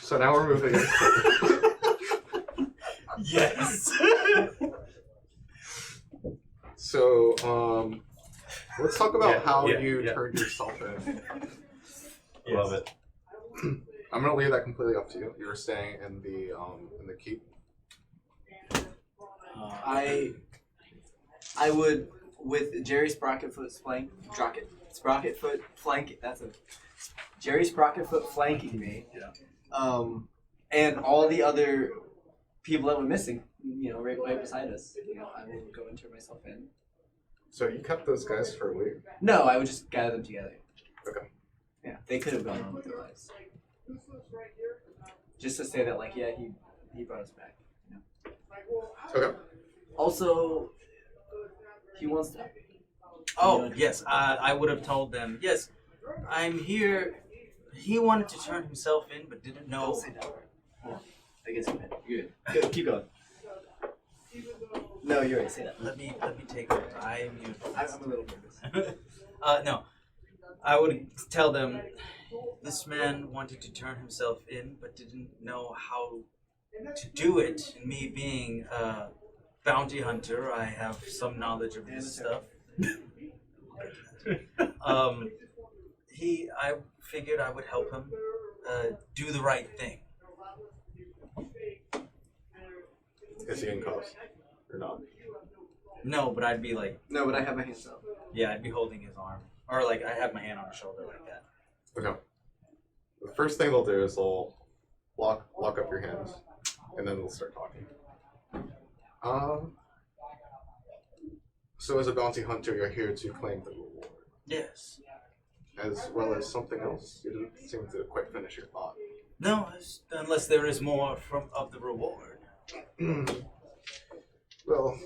so now we're moving. Yes. So, let's talk about Yeah, how yeah, you yeah. turned yourself in. Love it. I'm gonna leave that completely up to you. You were staying in the keep. I would, with Jerry Sprocketfoot Sprocketfoot flank. That's a Jerry Sprocketfoot flanking me. Yeah. And all the other people that were missing, right beside us. I will go and turn myself in. So you kept those guys for a week. No, I would just gather them together. Okay. Yeah, they could have gone on with their lives. Just to say that, he brought us back. Okay. Also, he wants to. Oh, yes. I would have told them, yes, I'm here. He wanted to turn himself in, but didn't know. Don't say that. Yeah, I guess you're good. Keep going. No, you're right. Say that. Let me take it. I'm I'm a little nervous. no. I would tell them this man wanted to turn himself in, but didn't know how to do it. And me being a bounty hunter, I have some knowledge of this stuff. I figured I would help him do the right thing. Is he in cuffs or not? No, but I'd be like, No, but I have my hands up. yeah, I'd be holding his arm. Or like I have my hand on his shoulder like that. Okay. The first thing they'll do is they'll lock up your hands, and then they'll start talking. So as a bounty hunter, you're here to claim the reward, Yes. as well as something else. You didn't seem to quite finish your thought. No, unless there is more of the reward. Well,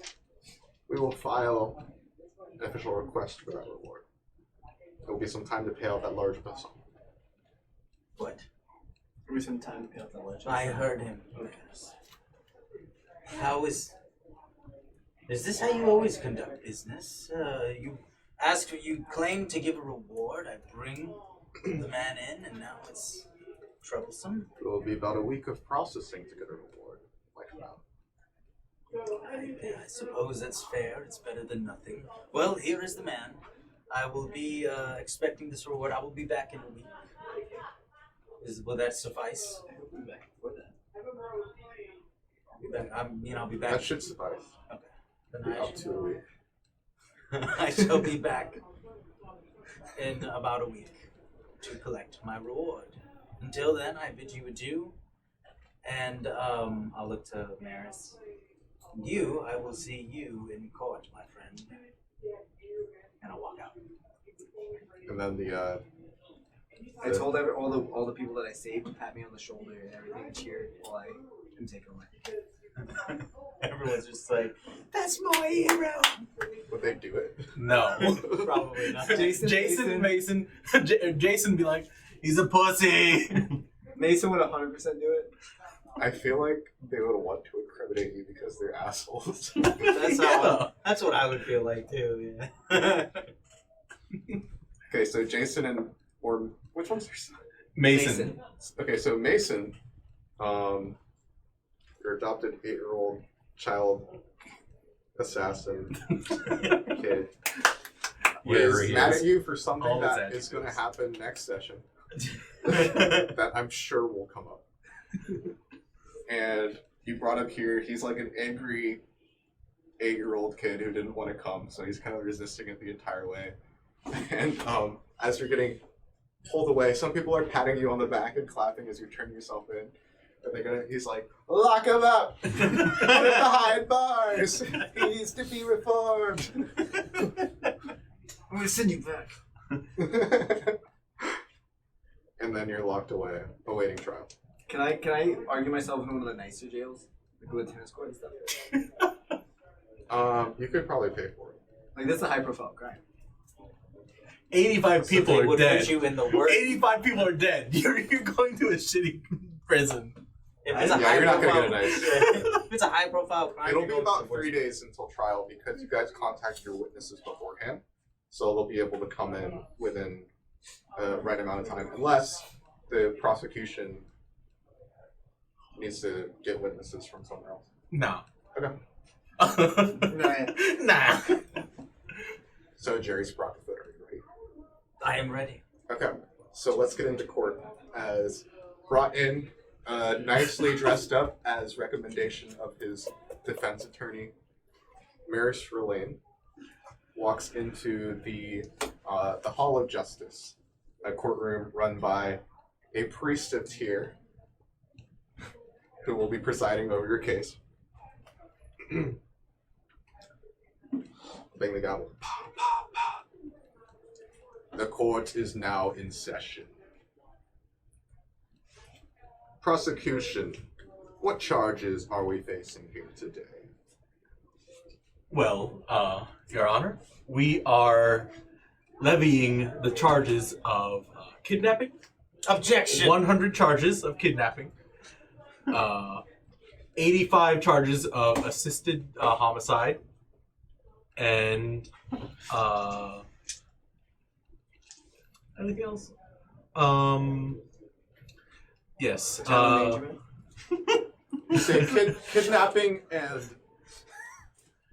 we will file an official request for that reward. There will be some time to pay out that large sum. What? Give me some time to pay off that lunch. I heard him. Yes. How is this how you always conduct business? You claim to give a reward. I bring the man in, and now it's troublesome. It will be about a week of processing to get a reward like that. I suppose that's fair. It's better than nothing. Well, here is the man. I will be expecting this reward. I will be back in a week. Will that suffice? I hope we'll be back before that. I'll be back. I'll be back. That should suffice. Okay. Then Be up to a week. I shall be back in about a week to collect my reward. Until then, I bid you adieu, And I'll look to Maris. I will see you in court, my friend. And I'll walk out. And then I told all the people that I saved to pat me on the shoulder and everything and cheer while I am taken away. Everyone's just like, that's my hero. would they do it? No. Probably not. Jason Mason. Jason be like, he's a pussy. Mason would 100% do it. I feel like they would want to incriminate you because they're assholes. That's what I would feel like too. Yeah. Okay, so Jason or which one's your son? Mason. Okay, so Mason, your adopted 8-year-old child assassin kid, Whatever is he mad is. at you for something All his that is going to attributes. happen next session that I'm sure will come up. And you brought up here, he's like an angry 8-year-old kid who didn't want to come, so he's kind of resisting it the entire way. And as you're getting pulled away, some people are patting you on the back and clapping as you're turning yourself in. And he's like, lock him up! Put him behind bars! He needs to be reformed! I'm gonna send you back. And then you're locked away, awaiting trial. Can I argue myself in one of the nicer jails? Like with a tennis court and stuff? You could probably pay for it. Like, that's a high profile crime. 85 people they are would dead. put you in the worst. 85 people are dead. You're going to a shitty prison. If it's a Yeah, high you're not gonna profile, get a nice. if it's a high profile crime, It'll you're be going to about the worst 3 days until trial because you guys contact your witnesses beforehand, so they'll be able to come in within the right amount of time, unless the prosecution needs to get witnesses from somewhere else. Nah. Okay. Nah. So Jerry Sprocketfoot, are you ready? I am ready. Okay. So let's get into court as brought in, nicely dressed up as recommendation of his defense attorney, Maris Verlaine, walks into the Hall of Justice, a courtroom run by a priest of Tyr, who will be presiding over your case. Bang the gavel. The court is now in session. Prosecution, what charges are we facing here today? Well, Your Honor, we are levying the charges of kidnapping. Objection. 100 charges of kidnapping. 85 charges of assisted homicide. And anything else? Yes. You say kidnapping and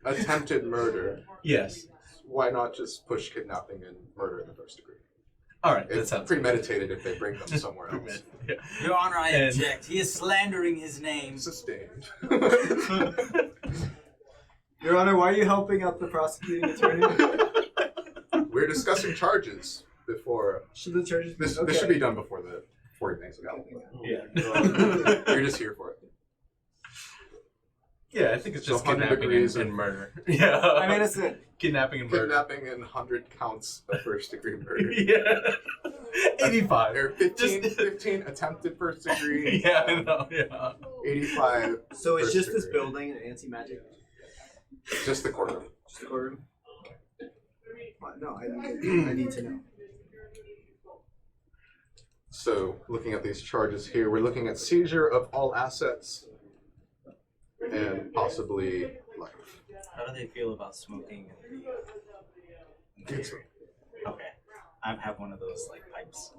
attempted murder. Yes. Why not just push kidnapping and murder in the first degree? All right. That It's sounds premeditated if they bring them somewhere else. Yeah. Your Honor, I And- object. He is slandering his name. Sustained. Your Honor, why are you helping out the prosecuting attorney? We're discussing charges before. Should the charges be This okay. should be done before he makes it out. Yeah. You're just here for it. Yeah, I think it's So just 100 kidnapping degrees and of- murder. Yeah. I'm innocent. Kidnapping and murder. Kidnapping and 100 counts of first degree murder. Yeah. 85. Or 15, Just- 15 attempted first degree. Yeah, I know, yeah. 85 So it's first just this degree. building and anti-magic? Just the courtroom. Just the courtroom? What? No, I need to know. So, looking at these charges here, we're looking at seizure of all assets and possibly life. How do they feel about smoking? It's- Okay, I have one of those like pipes.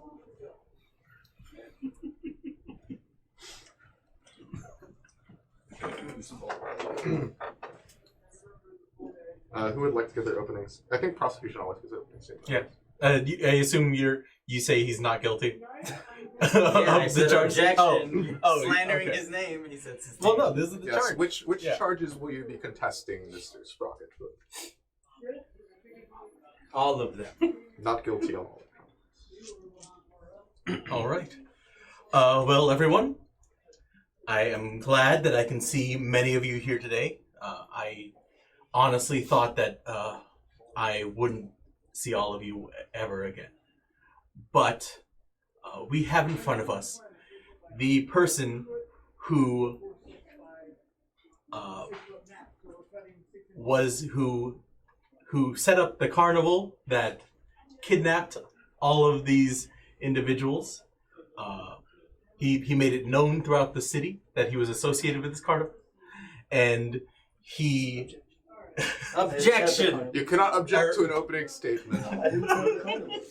Who would like to give their openings? I think prosecution always gives their opening statement. Yeah. I assume you say he's not guilty. Yeah, I Of said objection. Oh, Slandering okay. his name. He said. His Well, name. no, this is the Yes. charge. Which Yeah. charges will you be contesting, Mr. Sprocket? All of them. Not guilty on all. All right. Well, everyone, I am glad that I can see many of you here today. I honestly thought that I wouldn't see all of you ever again. But we have in front of us the person who who set up the carnival that kidnapped all of these individuals. He made it known throughout the city that he was associated with this carnival, and he. Objection! You cannot object to an opening statement. I didn't know the carnival.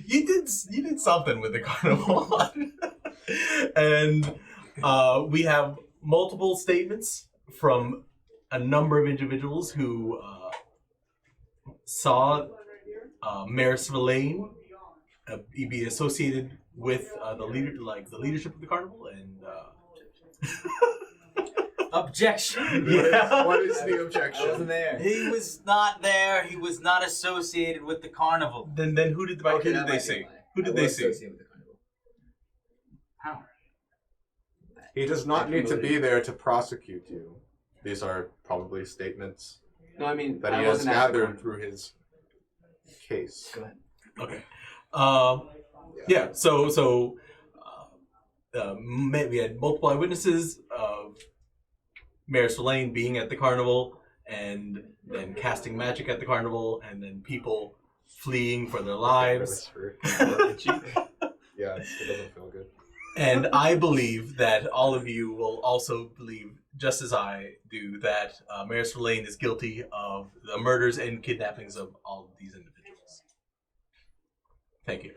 You did something with the carnival, and we have multiple statements from a number of individuals who saw Maris Verlaine be associated with the leadership of the carnival, and Objection! yeah. What is the I objection? wasn't there. He was not there. He was not associated with the carnival. Then who did Okay, who did that they might be say? a lie. Who I did they was say? associated with the carnival. How? He does not need to be there to prosecute you. These are probably statements No, I mean, that I he has wasn't at the gathered carnival. through his case. Go ahead. Okay. Yeah. So we had multiple eyewitnesses of Maris Verlaine being at the carnival, and then casting magic at the carnival, and then people fleeing for their lives. Yeah, it doesn't feel good. And I believe that all of you will also believe, just as I do, that Maris Verlaine is guilty of the murders and kidnappings of all of these individuals. Thank you.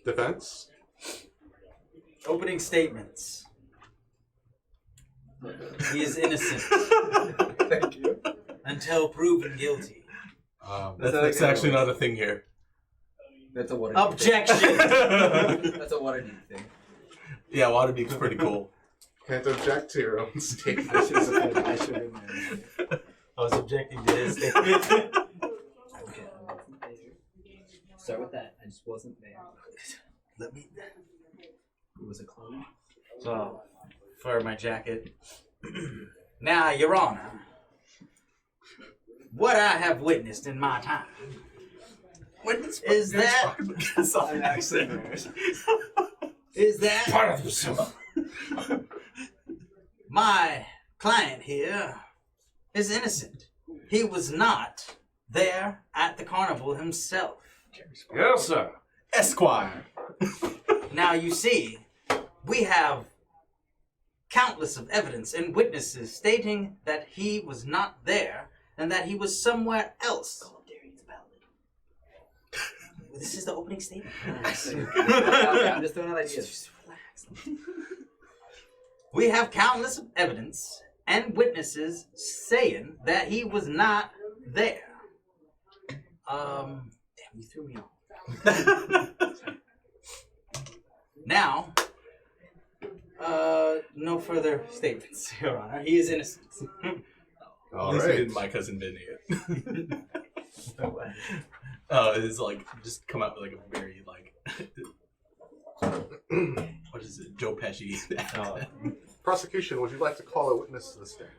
Defense? Opening statements. He is innocent Thank you. until proven guilty. That's actually not a thing here. That's a Waterdeep Objection! thing. That's a Waterdeep thing. Yeah, Waterdeep's pretty cool. Can't object to your own I statement. should have been there. I was objecting to his statement. Okay, I wasn't there. Start with that. I just wasn't there. Let me. It was a clone. So, for my jacket. Now, Your Honor, what I have witnessed in my time is that I'm actually embarrassed. Part of himself. my client here is innocent. He was not there at the carnival himself. Yes, sir. Esquire. Now, you see, we have countless of evidence and witnesses stating that he was not there and that he was somewhere else. This is the opening statement. Okay, I'm just throwing out ideas. Just relax. We have countless of evidence and witnesses saying that he was not there. Damn, you threw me off. Now, no further statements, Your Honor. He is innocent. At All least right. didn't my cousin Benny it. It's like just come out with like a very like what is it, Joe Pesci? Prosecution, would you like to call a witness to the stand?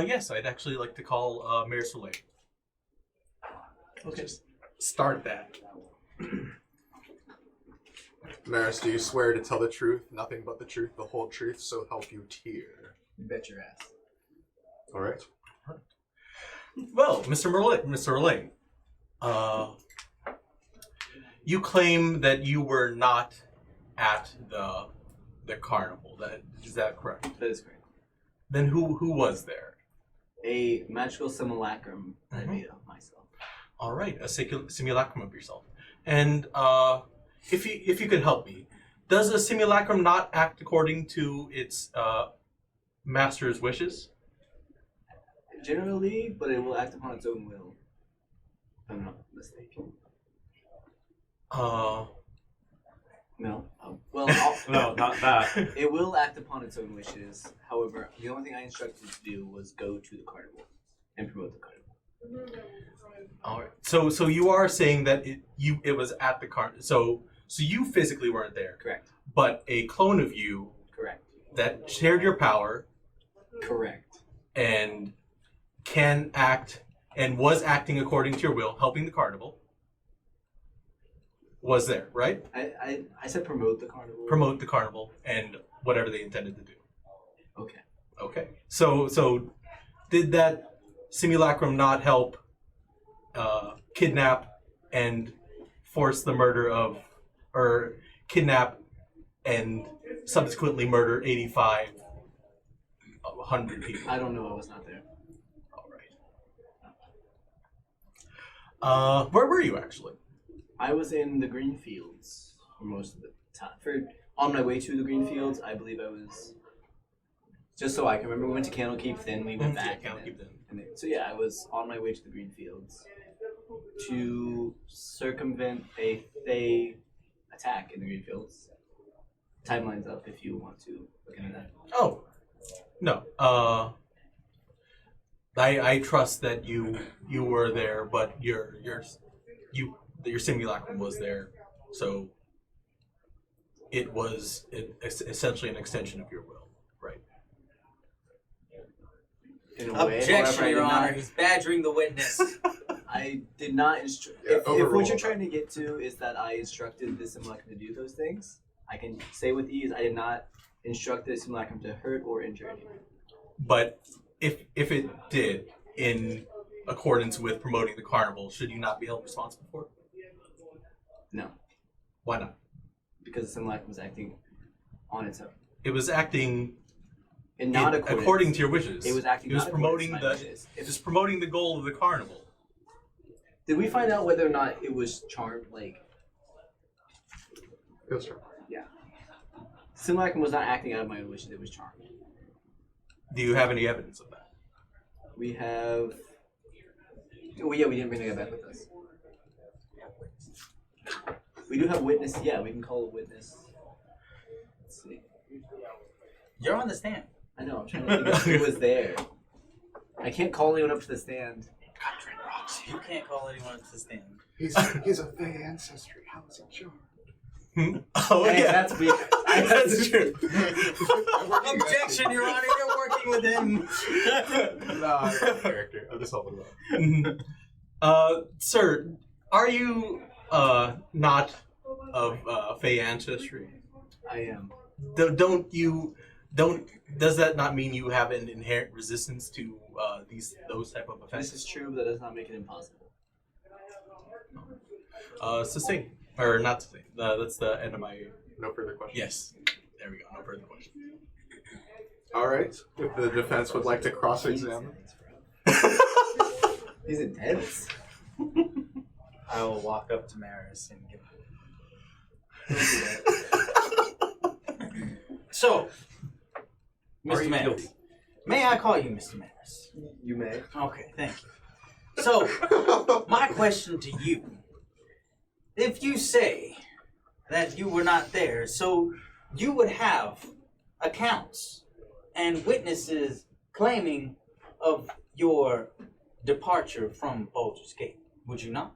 Yes, I'd actually like to call Maris Verlaine. Okay. Just start that. Maris, do you swear to tell the truth, nothing but the truth, the whole truth, so help you tear? You bet your ass. All right. Well, Mr. Verlaine, you claim that you were not at the carnival. Is that correct? That is correct. Then who was there? A magical simulacrum that I made of myself. All right, a simulacrum of yourself. And if you could help me, does a simulacrum not act according to its master's wishes? Generally, but it will act upon its own will. If I'm not mistaken. No. Well, No, not that. it will act upon its own wishes. However, the only thing I instructed it to do was go to the carnival and promote the carnival. All right. So you are saying that it was at the carnival. So you physically weren't there, Correct. but a clone of you Correct. that shared your power Correct. and can act and was acting according to your will, helping the carnival, was there, right? I said promote the carnival. Promote the carnival and whatever they intended to do. Okay. Okay. So did that simulacrum not help kidnap and force the murder of, or kidnap and subsequently murder 8,500 people? I don't know. I was not there. All right. Where were you actually? I was in the green fields for most of the time. On my way to the green fields, I believe I was. Just so I can remember, we went to Candlekeep, then we went back. Candlekeep then. So yeah, I was on my way to the green fields to circumvent a Fey attack in the green fields. Timeline's up if you want to look into that. Oh, no. I trust that you were there, but your simulacrum was there, so it was essentially an extension of your will, right? In a way, Objection, however, I Your did Honor. not- He's badgering the witness. I did not instruct. Yeah, If overrule what you're that. trying to get to is that I instructed the simulacrum to do those things, I can say with ease I did not instruct the simulacrum to hurt or injure anyone. But if it did, in accordance with promoting the carnival, should you not be held responsible for it? No, Why not? because the simulacrum was acting on its own It was acting and not according. according to your wishes. It was acting. It was not according promoting to my wishes. it was promoting the goal of the carnival. Did we find out whether or not it was charmed? Like, Feels true. simulacrum was not acting out of my own wishes. It was charmed. Do you have any evidence of that? We have. Oh yeah, we didn't bring that back with us. We do have a witness. Yeah, we can call a witness. Let's see. You're on the stand. I know. I'm trying to think of who was there. I can't call anyone up to the stand. You can't call anyone to the stand. He's a Fey ancestry. How is he charmed? Oh Hey, yeah, that's weak. that's true. Objection, Your Honor. You're working with him. Nah, I'm a character. I'm just helping him Sir, are you not of Fey ancestry? I am. Does that not mean you have an inherent resistance to those type of This offenses? is true, but that does not make it impossible. Sustain or not sustain? That's the end of my. No further questions. Yes, there we go. No further questions. All right. If the defense would like to cross-examine. He's intense. I will walk up to Maris and give So, Are Mr. you Maris, guilty? may I call you Mr. Maris? You may. Okay, thank you. So, my question to you, if you say that you were not there, so you would have accounts and witnesses claiming of your departure from Baldur's Gate, would you not?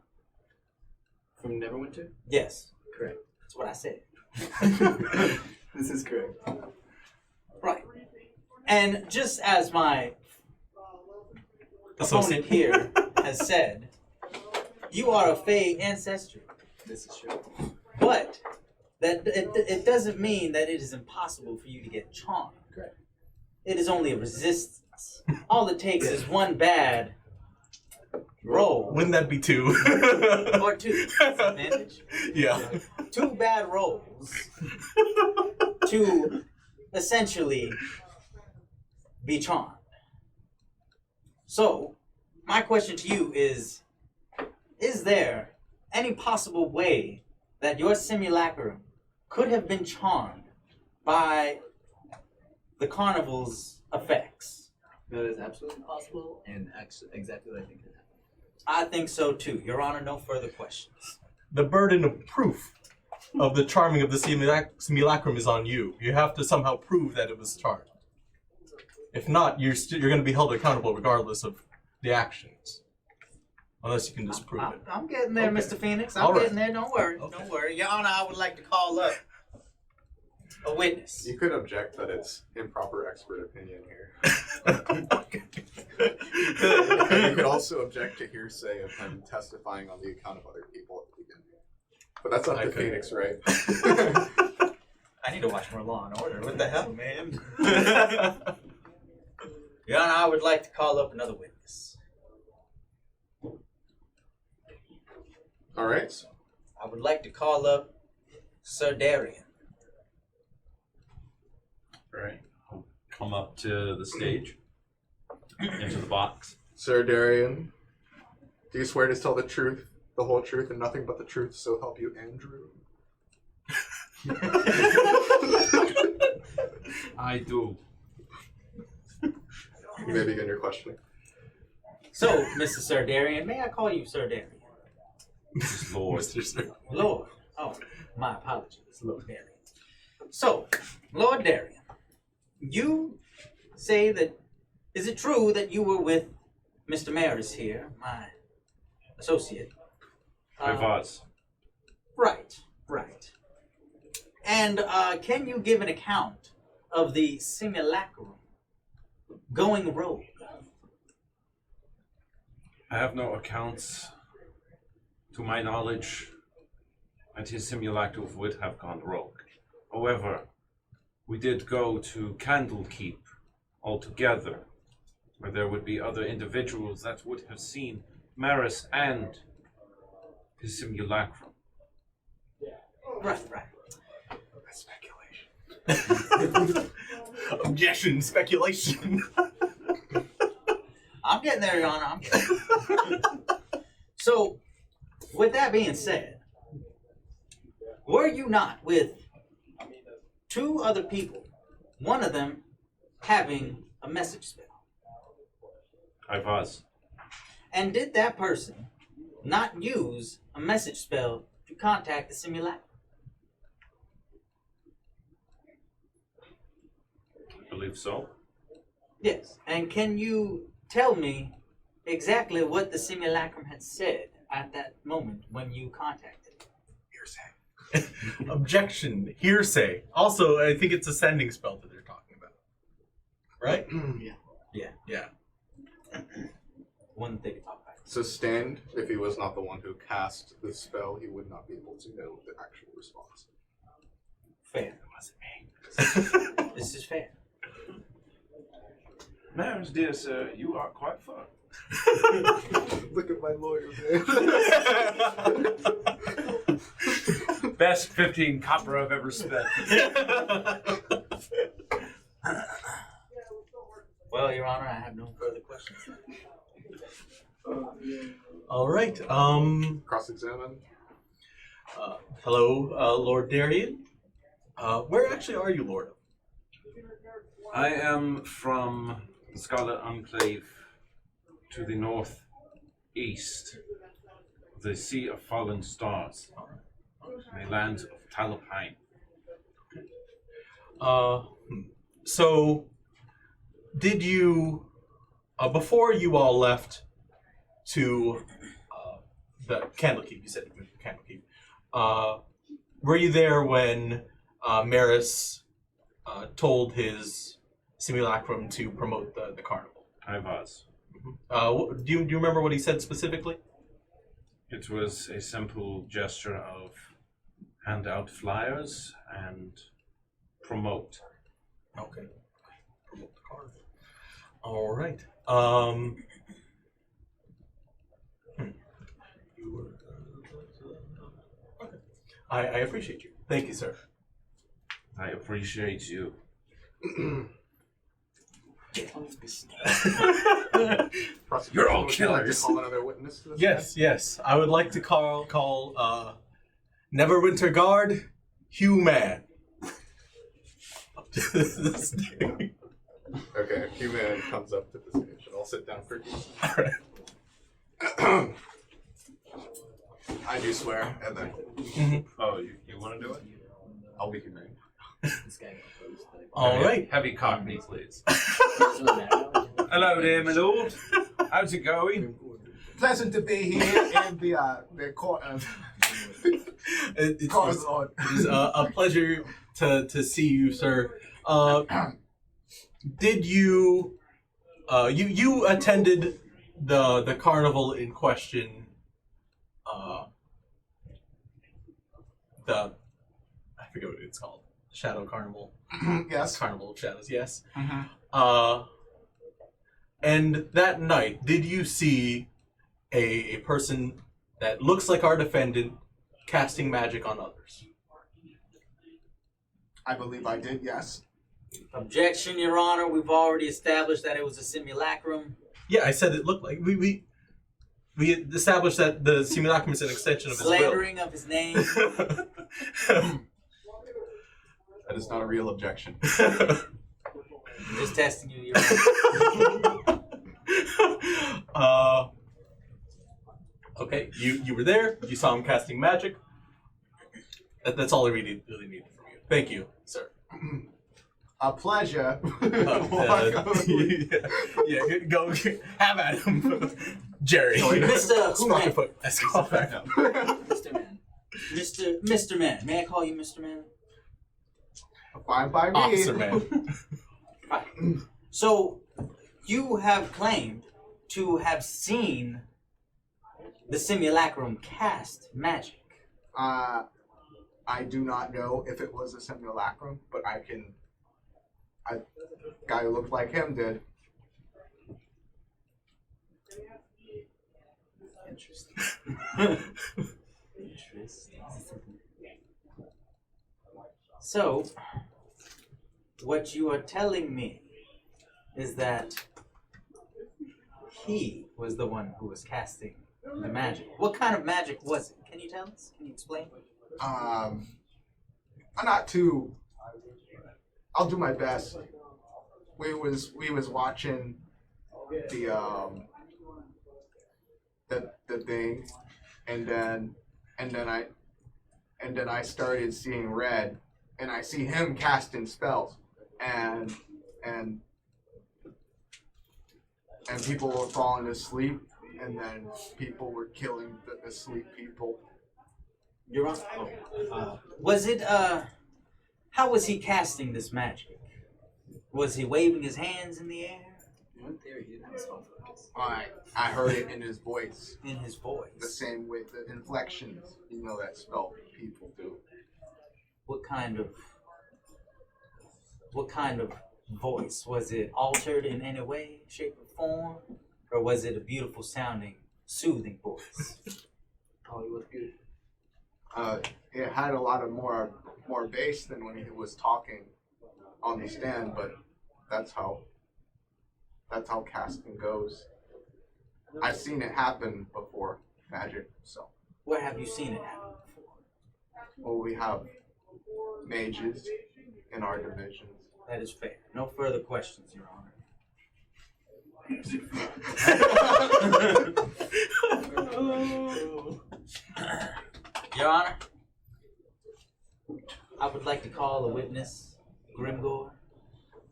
From Neverwinter? Yes, Correct. that's what I said. This is correct. Right. And just as my Associate. opponent here has said, you are a Fey ancestry. This is true. But that it doesn't mean that it is impossible for you to get charmed. Correct. It is only a resistance. All it takes is one bad roll Wouldn't that be two? or two. Disadvantage. Yeah. Two bad rolls to essentially be charmed. So, my question to you is there any possible way that your simulacrum could have been charmed by the carnival's effects? That is absolutely possible and exactly what I think it happened. I think so too. Your Honor, no further questions. The burden of proof of the charming of the simulacrum is on you. You have to somehow prove that it was charmed. If not, you're going to be held accountable regardless of the actions, unless you can disprove it. I'm getting there, Okay. Mr. Phoenix. I'm All right. getting there. Don't worry. Okay. Don't worry. Your Honor, I would like to call up A witness. You could object that it's improper expert opinion here. And you could also object to hearsay of him testifying on the account of other people at the beginning. But that's up to Phoenix, right? I need to watch more Law and Order. What the hell, man? Your Honor, I would like to call up another witness. All right. I would like to call up Sir Darian. Right. I'll come up to the stage, into the box. Sir Darian, do you swear to tell the truth, the whole truth, and nothing but the truth, so help you, Andrew? I do. You may begin your questioning. So, Mr. Sir Darian, may I call you Sir Darian? Just Lord. Lord. Oh, my apologies, Lord Darian. So, Lord Darian, you say that, is it true that you were with Mr. Maris here, my associate? I was. Right. And can you give an account of the simulacrum going rogue? I have no accounts, to my knowledge, that his simulacrum would have gone rogue. However, we did go to Candlekeep altogether, where there would be other individuals that would have seen Maris and his simulacrum. Right. That's speculation. Objection, speculation. I'm getting there, Your Honor. I'm getting there. So, with that being said, were you not with two other people, one of them having a message spell? I was. And did that person not use a message spell to contact the simulacrum? I believe so. Yes. And can you tell me exactly what the simulacrum had said at that moment when you contacted it? Hearsay. Objection, hearsay. Also, I think it's a sending spell that they're talking about. Right? Yeah. One thing to talk about. Sustained, if he was not the one who cast the spell, he would not be able to know the actual response. Fair. It wasn't me. This is fair. Maris, dear sir, you are quite fun. Look at my lawyer, man. Best 15 copper I've ever spent. Well, Your Honor, I have no further questions. All right. Cross-examine. Hello, Lord Darian. Where actually are you, Lord? I am from the Scarlet Enclave to the northeast, the Sea of Fallen Stars, the land of Talapine. So, did you, before you all left to the Candlekeep, you said you moved to Candlekeep, were you there when Maris told his simulacrum to promote the carnival? I was. Do you remember what he said specifically? It was a simple gesture of hand out flyers and promote. Okay. Promote the carnival. All right. You were. Okay. I appreciate you. Thank you, sir. I appreciate you. You're all killers. Call another witness to this? Yes. I would like to call Neverwinter Guard Hugh Man. Up to this day. Okay, Hugh-Man comes up to the stage, and I'll sit down for you. All right. I do swear, and then Oh, you want to do it? I'll be Hugh-Man. All right. Heavy cockney, please. Hello there, my lord. How's it going? Pleasant to be here in the court of It's on. it is a pleasure to see you, sir. Did you you attended the carnival in question? The I forget what it's called. Shadow Carnival. Yes. Carnival of Shadows. Yes. Mm-hmm. And that night, did you see a person that looks like our defendant casting magic on others? I believe I did. Yes. Objection, Your Honor. We've already established that it was a simulacrum. Yeah, I said it looked like we established that the simulacrum is an extension of his will. Slandering of his name. That is not a real objection. Just testing you, Your Honor. Okay, you were there. You saw him casting magic. That's all I really needed from you. Thank you, sir. A pleasure. Yeah, go have at him, Jerry. Mr. Sprocket Man. foot. Escobar. Mr. Man. Mr. Man. May I call you Mr. Man? Fine by me. Officer man. Right. So, you have claimed to have seen the simulacrum cast magic. I do not know if it was a simulacrum, but a guy who looked like him did. Interesting. Interesting. So, what you are telling me is that he was the one who was casting the magic. What kind of magic was it? Can you tell us? Can you explain? I'm not too. I'll do my best. We was watching the thing, and then I started seeing red, and I see him casting spells, and people were falling asleep, and then people were killing the asleep people. You're on. Was it? How was he casting this magic? Was he waving his hands in the air? In theory, he didn't have spell focus. I heard it in his voice. In his voice. The same way, the inflections, that spell people do. What kind of voice? Was it altered in any way, shape, or form? Or was it a beautiful sounding, soothing voice? Probably was good. It had a lot of more bass than when he was talking on the stand, but that's how casting goes. I've seen it happen before, magic, so. Where have you seen it happen before? Well, we have mages in our divisions. That is fair. No further questions, Your Honor. Your Honor, I would like to call the witness, Grimgore,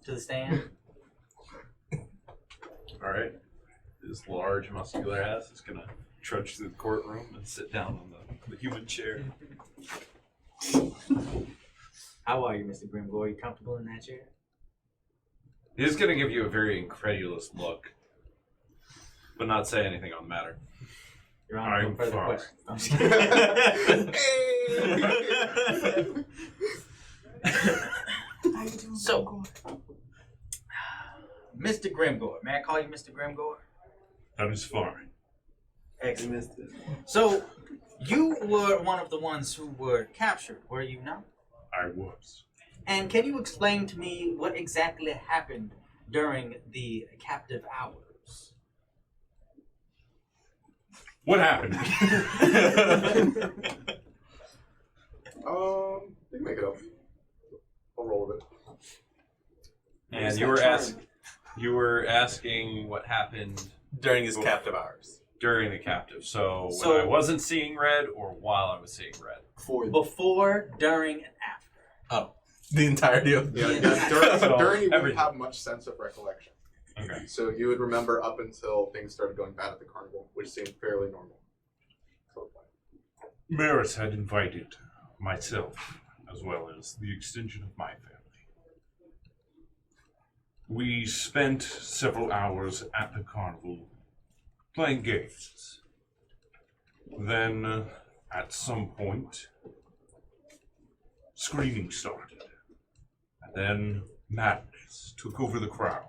to the stand. All right. This large, muscular ass is gonna trudge through the courtroom and sit down on the human chair. How are you, Mr. Grimgore? You comfortable in that chair? He's gonna give you a very incredulous look, but not say anything on the matter. Your Honor, no I'm further fine. questions. So, Mr. Grimgore, may I call you Mr. Grimgore? That is fine. Excellent. So, you were one of the ones who were captured, were you not? I was. And can you explain to me what exactly happened during the captive hours? What happened? You make it up. I'll roll with it. And you were asking what happened During his captive hours. during the captive. So So- when I wasn't seeing red, or while I was seeing red. Before, during, and after. Oh, the entirety of Yeah, So, during you wouldn't everything. have much sense of recollection. Okay. So you would remember up until things started going bad at the carnival, which seemed fairly normal. So, Maris had invited myself, as well as the extension of my family. We spent several hours at the carnival playing games. Then, at some point, screaming started. And then madness took over the crowd.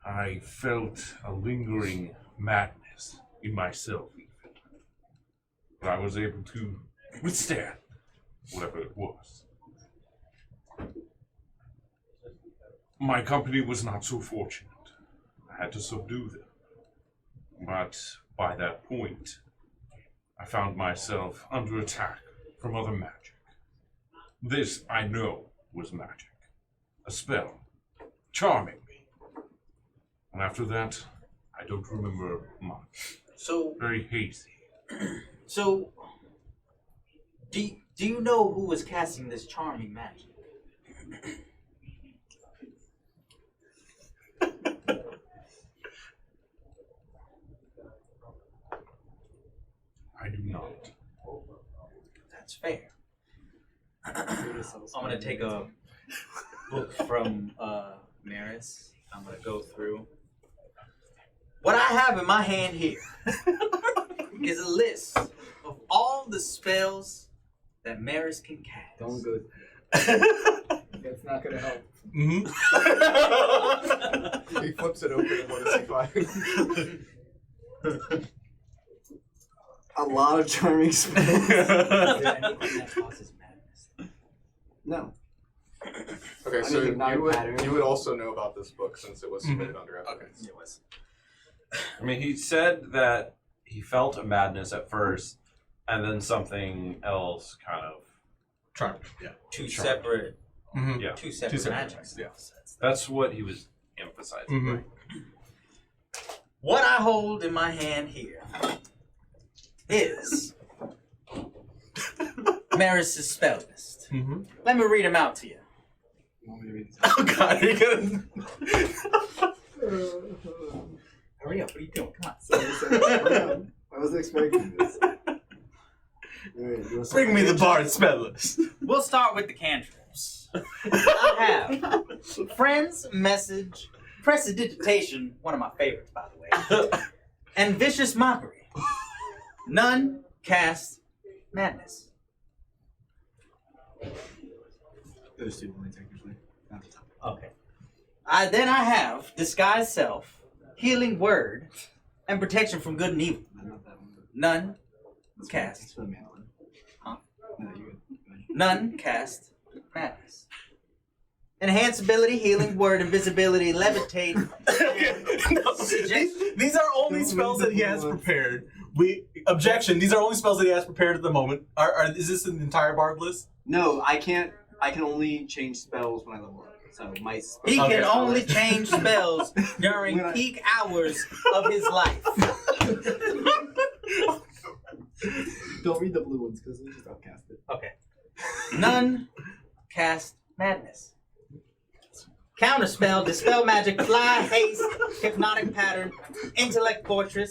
I felt a lingering madness in myself, even. But I was able to withstand whatever it was. My company was not so fortunate. I had to subdue them. But by that point, I found myself under attack from other magic. This, I know, was magic. A spell, charming me. And after that, I don't remember much. So, Very hazy. so, do you know who was casting this charming magic? I do not. That's fair. I'm gonna take a book from Maris. I'm gonna go through. What I have in my hand here is a list of all the spells that Maris can cast. Don't go. That's not gonna help. Mm-hmm. He flips it open and what does he find? A lot of charming spells. Is there anything that causes madness? No. Okay, I so mean, not a you pattern. would also know about this book since it was submitted under evidence. It was. I mean, he said that he felt a madness at first, and then something else kind of. Charm. Yeah. Two Charm. separate. Mm-hmm. Yeah. Two separate Two separate magics. magics, That's what he was emphasizing. Mm-hmm. Right? What I hold in my hand here is Maris' spell list. Mm-hmm. Let me read them out to you. You want me to read this? Oh God, you're gonna. Hurry up! What are you doing? Come on. Sorry. I wasn't expecting this. Alright, you want Bring me the some- bard spell list. We'll start with the cantrips. I have Friends, Message, Prestidigitation, one of my favorites, by the way, and Vicious Mockery. None cast Madness. Those two only technically. Not the top. Okay. Then I have Disguise Self, Healing Word, and Protection from Good and Evil. Not that one. But None that's cast. It's for the Mandolin. Huh? No, you good. None cast Madness. Enhance ability, healing word, invisibility, levitate. These are only spells that he has prepared. Objection. These are only spells that he has prepared at the moment. Is this an entire bard list? No, I can't. I can only change spells when I level up. So my He Okay. can only change spells during When I- peak hours of his life. Don't read the blue ones because they just outcast it. Okay. None cast Madness. Counterspell, Dispel Magic, Fly, Haste, Hypnotic Pattern, Intellect Fortress,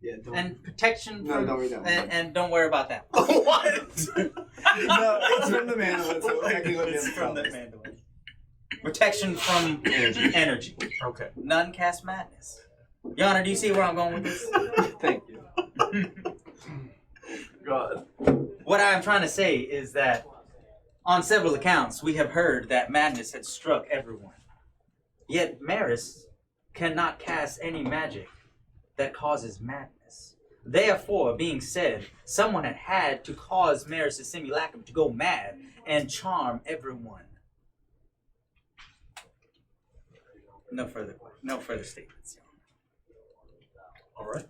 Yeah, don't. and Protection No, from... don't read that one. And don't worry about that. What? No, it's from the Mandolin, so technically It's it's from the Mandolin. Protection from energy. Okay. None cast Madness. Your Honor, do you see where I'm going with this? Thank you. God. What I'm trying to say is that on several accounts, we have heard that madness had struck everyone. Yet Maris cannot cast any magic that causes madness. Therefore, being said, someone had to cause Maris' simulacrum to go mad and charm everyone. No further statements. All right.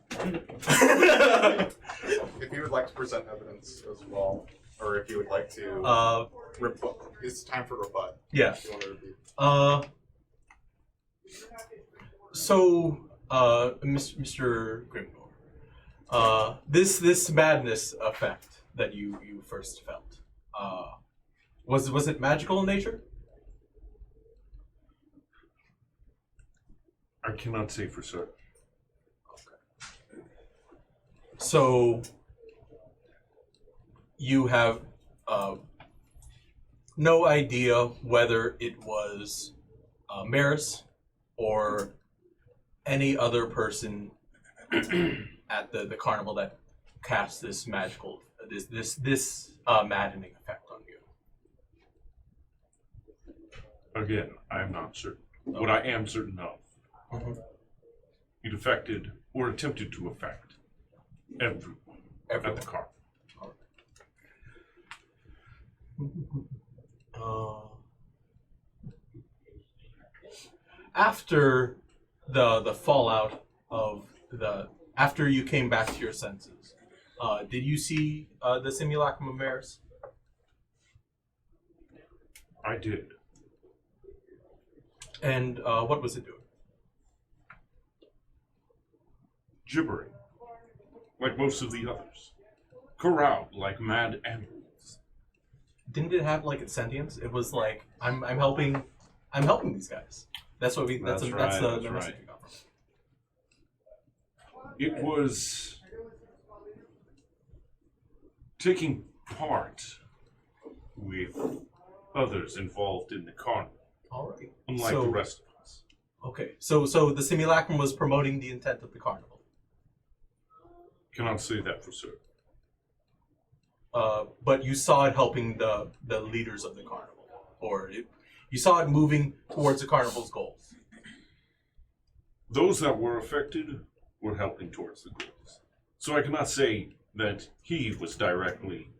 If you would like to present evidence as well, or if you would like to rebut, it's time for rebut. Yeah. If you want to repeat. Mr. Grimnor, this madness effect that you first felt, was it magical in nature? I cannot say for certain. So you have no idea whether it was Maris or any other person at the carnival that cast this magical, this maddening effect on you. Again, I am not certain. What I am certain of, it affected or attempted to affect everyone at the car. After the fallout of after you came back to your senses, did you see the simulacrum of Maris? I did. And what was it doing? Gibbering, like most of the others. Corralled like mad animals. Didn't it have like its sentience? It was like I'm helping these guys. That's what we. That's the message we got from it. It was taking part with others involved in the carnival, All right. unlike So- the rest of us. Okay. So the simulacrum was promoting the intent of the carnival. Cannot say that for certain. But you saw it helping the leaders of the carnival, or you saw it moving towards the carnival's goals. Those that were affected were helping towards the goals. So I cannot say that he was directly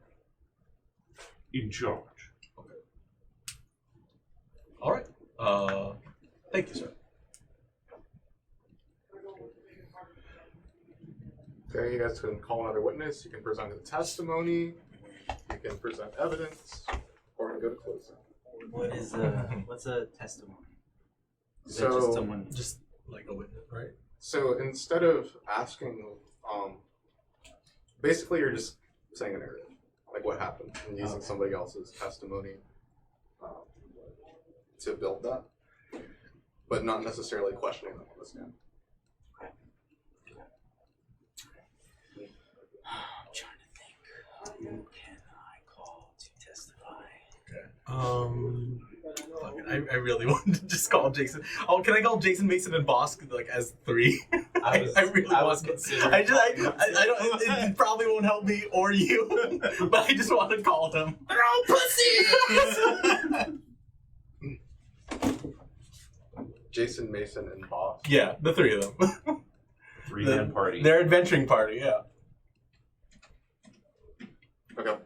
in charge. All right. Thank you, sir. Okay, you guys can call another witness. You can present a testimony. You can present evidence, or you can go to closing. What is what's a testimony? Is that So- just someone? Just like a witness, right? So instead of asking, basically you're just saying a narrative, like what happened, and using somebody else's testimony to build that, but not necessarily questioning them on the stand. I'm trying to think. Who can I call to testify? Fuck it, I really wanted to just call Jason. Oh, can I call Jason, Mason, and Bosk like as three? I really want to. I don't. It probably won't help me or you, but I just want to call them. They're all pussies. Jason, Mason, and Boss. Yeah, the three of them. Three-man party. Their adventuring party. Yeah. Okay.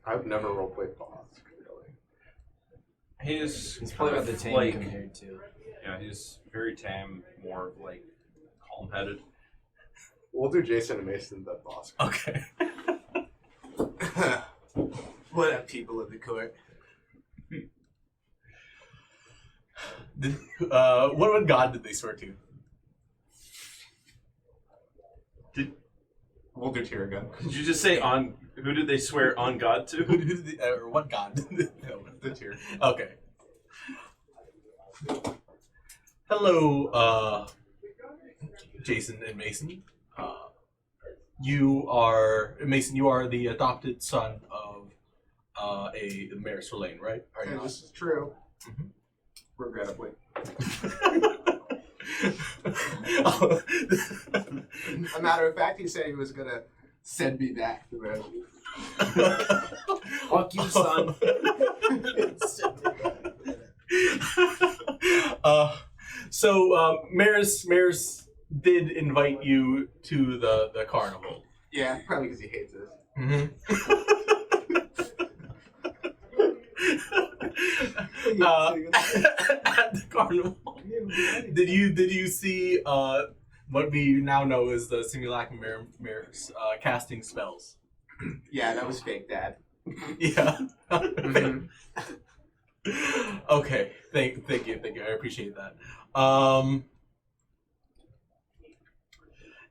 I've never roleplayed Boss, really. He's He's probably kind about the of tame like, compared to. yeah, he's very tame, more like calm-headed. We'll do Jason and Mason, then Boss. Okay. What up, people of the court? What god did they swear to? We'll do Tyr again. Did you just say on? Who did they swear on God to? Or what god? No, The Tyr. okay. Hello, Jason and Mason. You are Mason. You are the adopted son of a Maris Verlaine, right? Are you Yeah, not? this is true. Mhm. Regrettably. A matter of fact, he said he was gonna send me back to them. Fuck you, son. Maris did invite you to the carnival. Yeah, probably because he hates us. Mm-hmm. At the carnival, did you see what we now know as the simulacrum mirrors casting spells? Yeah, that was fake, Dad. Yeah. Mhm. Okay. Thank you. I appreciate that.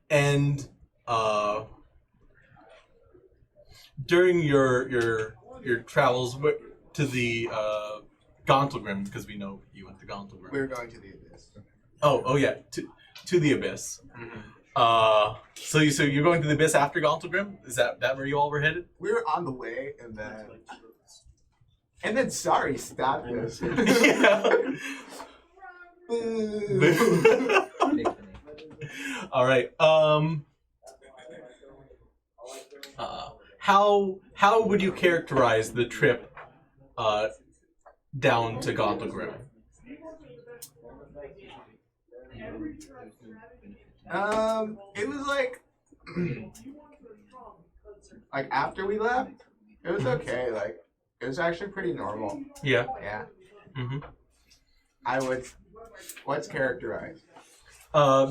And during your travels to the Gauntlegrim, because we know you went to Gauntlegrim. We're going to the abyss. Oh yeah. to the abyss. So you're going to the abyss after Gauntlegrim? Is that where you all were headed? We were on the way, and then sorry, stop this. All right. How would you characterize the trip down to Gauntlegrim? It was like after we left, it was okay. Like it was actually pretty normal. Yeah. Yeah. Mm-hmm. What's characterized?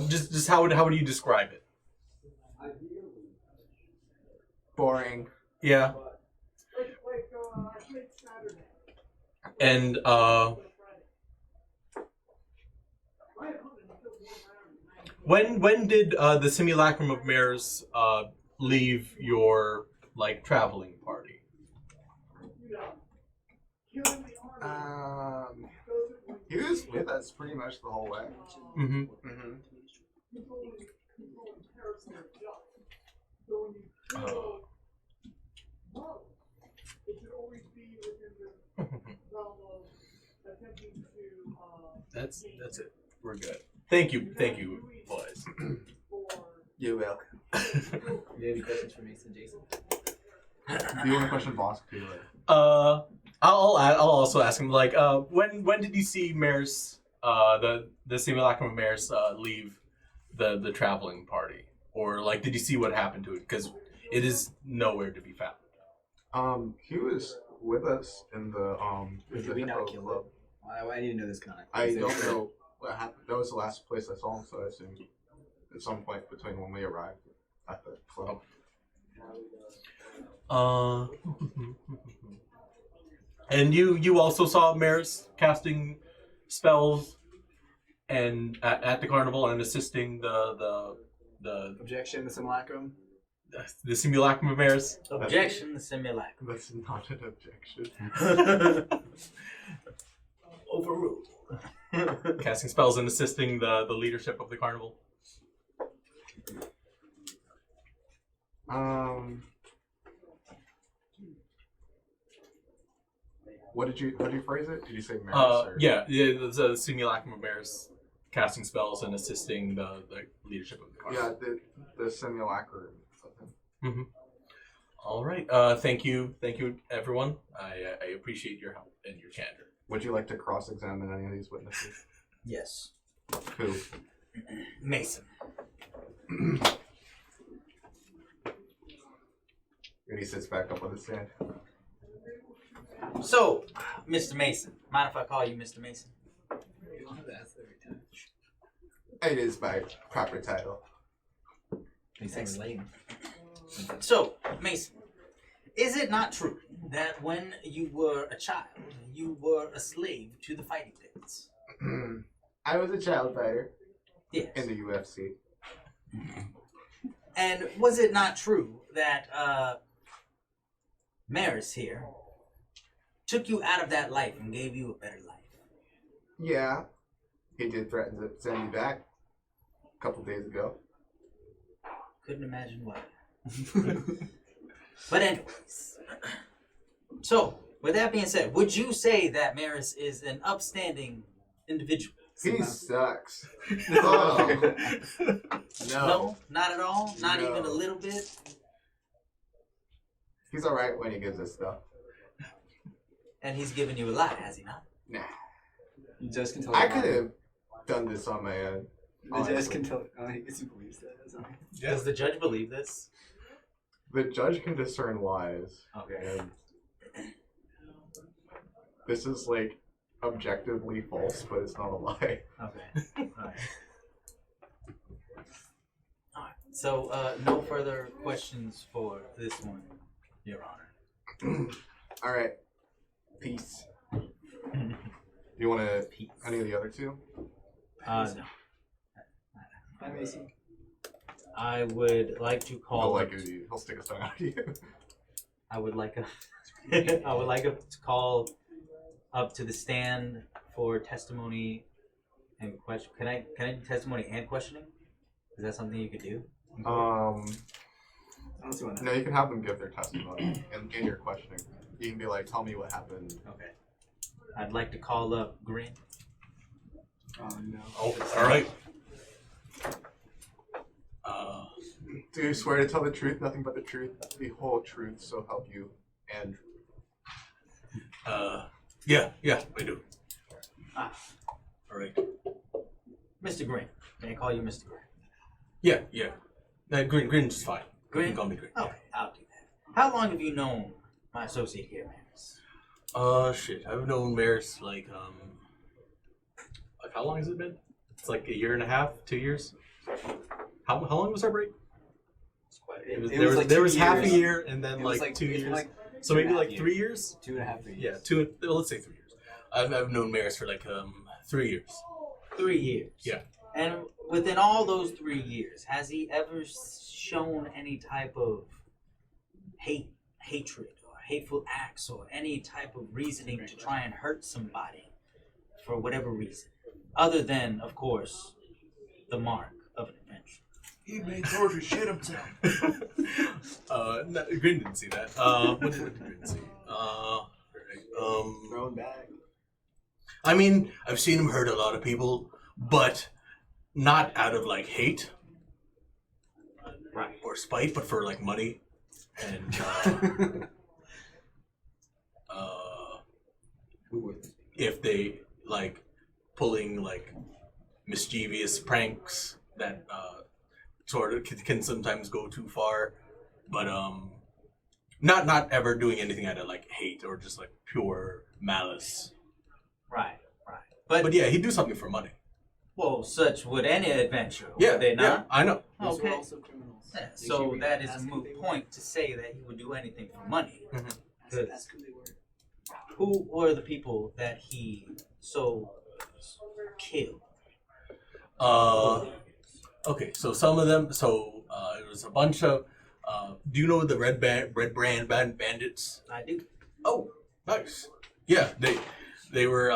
Just how would you describe it? Boring. Yeah. And when did the Simulacrum of Mares leave your traveling party? He was with us pretty much the whole way. Mm-hmm. That's it. We're good. Thank you, boys. You're welcome. You have any questions for Mason, Jason? Do you want to question Boss too? I'll also ask him when did you see Mares the Simulacrum of Mares leave the traveling party, or did you see what happened to it, because it is nowhere to be found. He was with us in the Did we not kill him? Why do you know this kind of? I don't know what happened. That was the last place I saw him, so I assume at some point between when we arrived at the club. And you also saw Maris casting spells and at the carnival and assisting the Objection, the simulacrum. The Simulacrum of Maris. Objection, the simulacrum. That's not an objection. Overruled. Casting spells and assisting the leadership of the carnival. How did you phrase it? Did you say Maris? Yeah, the Simulacrum of Maris, casting spells and assisting the leadership of the carnival. Yeah, the simulacrum. Mm-hmm. All right. Thank you, everyone. I appreciate your help and your candor. Would you like to cross-examine any of these witnesses? Yes. Who? Mason. And he sits back up on his stand. So, Mr. Mason, mind if I call you Mr. Mason? It is my proper title. So, Mason, is it not true that when you were a child, you were a slave to the fighting pits? I was a child fighter. Yes. In the UFC. And was it not true that Maris here took you out of that life and gave you a better life? Yeah. He did threaten to send me back a couple days ago. Couldn't imagine why. But anyways, so with that being said, would you say that Maris is an upstanding individual? He sucks. Oh. No. No, not at all. Not No. even a little bit. He's alright when he gives us stuff. And he's given you a lot, has he not? Nah. You just can tell. I could have done this on my own. The judge can tell. I guess he believes that. That's all. Does the judge believe this? The judge can discern lies. Okay. And this is objectively false, but it's not a lie. Okay. Alright. Alright. So, no further questions for this one, Your Honor. Alright. Peace. You want to any of the other two? No. Hi, Mason. I would like to call. He'll stick his tongue out at you. I would like I would like to call up to the stand for testimony And question? Can I do testimony and questioning? Is that something you could do? No, I don't see why not. you can have them give their testimony and gain your questioning. You can be like, tell me what happened. Okay. I'd like to call up Grin. Oh no. Oh, all right. Do you swear to tell the truth, nothing but the truth, the whole truth, so help you, and Yeah, I do. Ah. All right. Mr. Grin. Can I call you Mr. Grin? Yeah. Grin's fine. You Grin? can call me Grin. Okay, I'll do that. How long have you known my associate here, Maris? Shit. I've known Maris like how long has it been? It's like a year and a half, 2 years. How long was our break? There was half a year and then like 2 years. So maybe like 3 years. 2.5 years. Yeah, well, let's say 3 years. I've known Maris for like 3 years. 3 years. Yeah. And within all those 3 years, has he ever shown any type of hatred, or hateful acts, or any type of reasoning to try and hurt somebody for whatever reason, other than, of course, the mark of an adventure? He made Georgia shit himself. No, Grin didn't see that. What did Grin see? Thrown back. I mean, I've seen him hurt a lot of people, but not out of like hate, Right. or spite, but for like money and if they like pulling like mischievous pranks that sort of can sometimes go too far, but not ever doing anything out of like hate or just like pure malice. Right. But yeah, he'd do something for money. Well, such would any adventure, Yeah, would they yeah, not? I know. Those Okay. were also criminals. Yeah, They so should be that is a asked who moot they were. point to say that he would do anything for money. Good. Ask who they were. Who were the people that he so killed? Okay, so some of them. So it was a bunch of. Do you know the Red Brand Bandits? I do. Oh, nice. Yeah, they were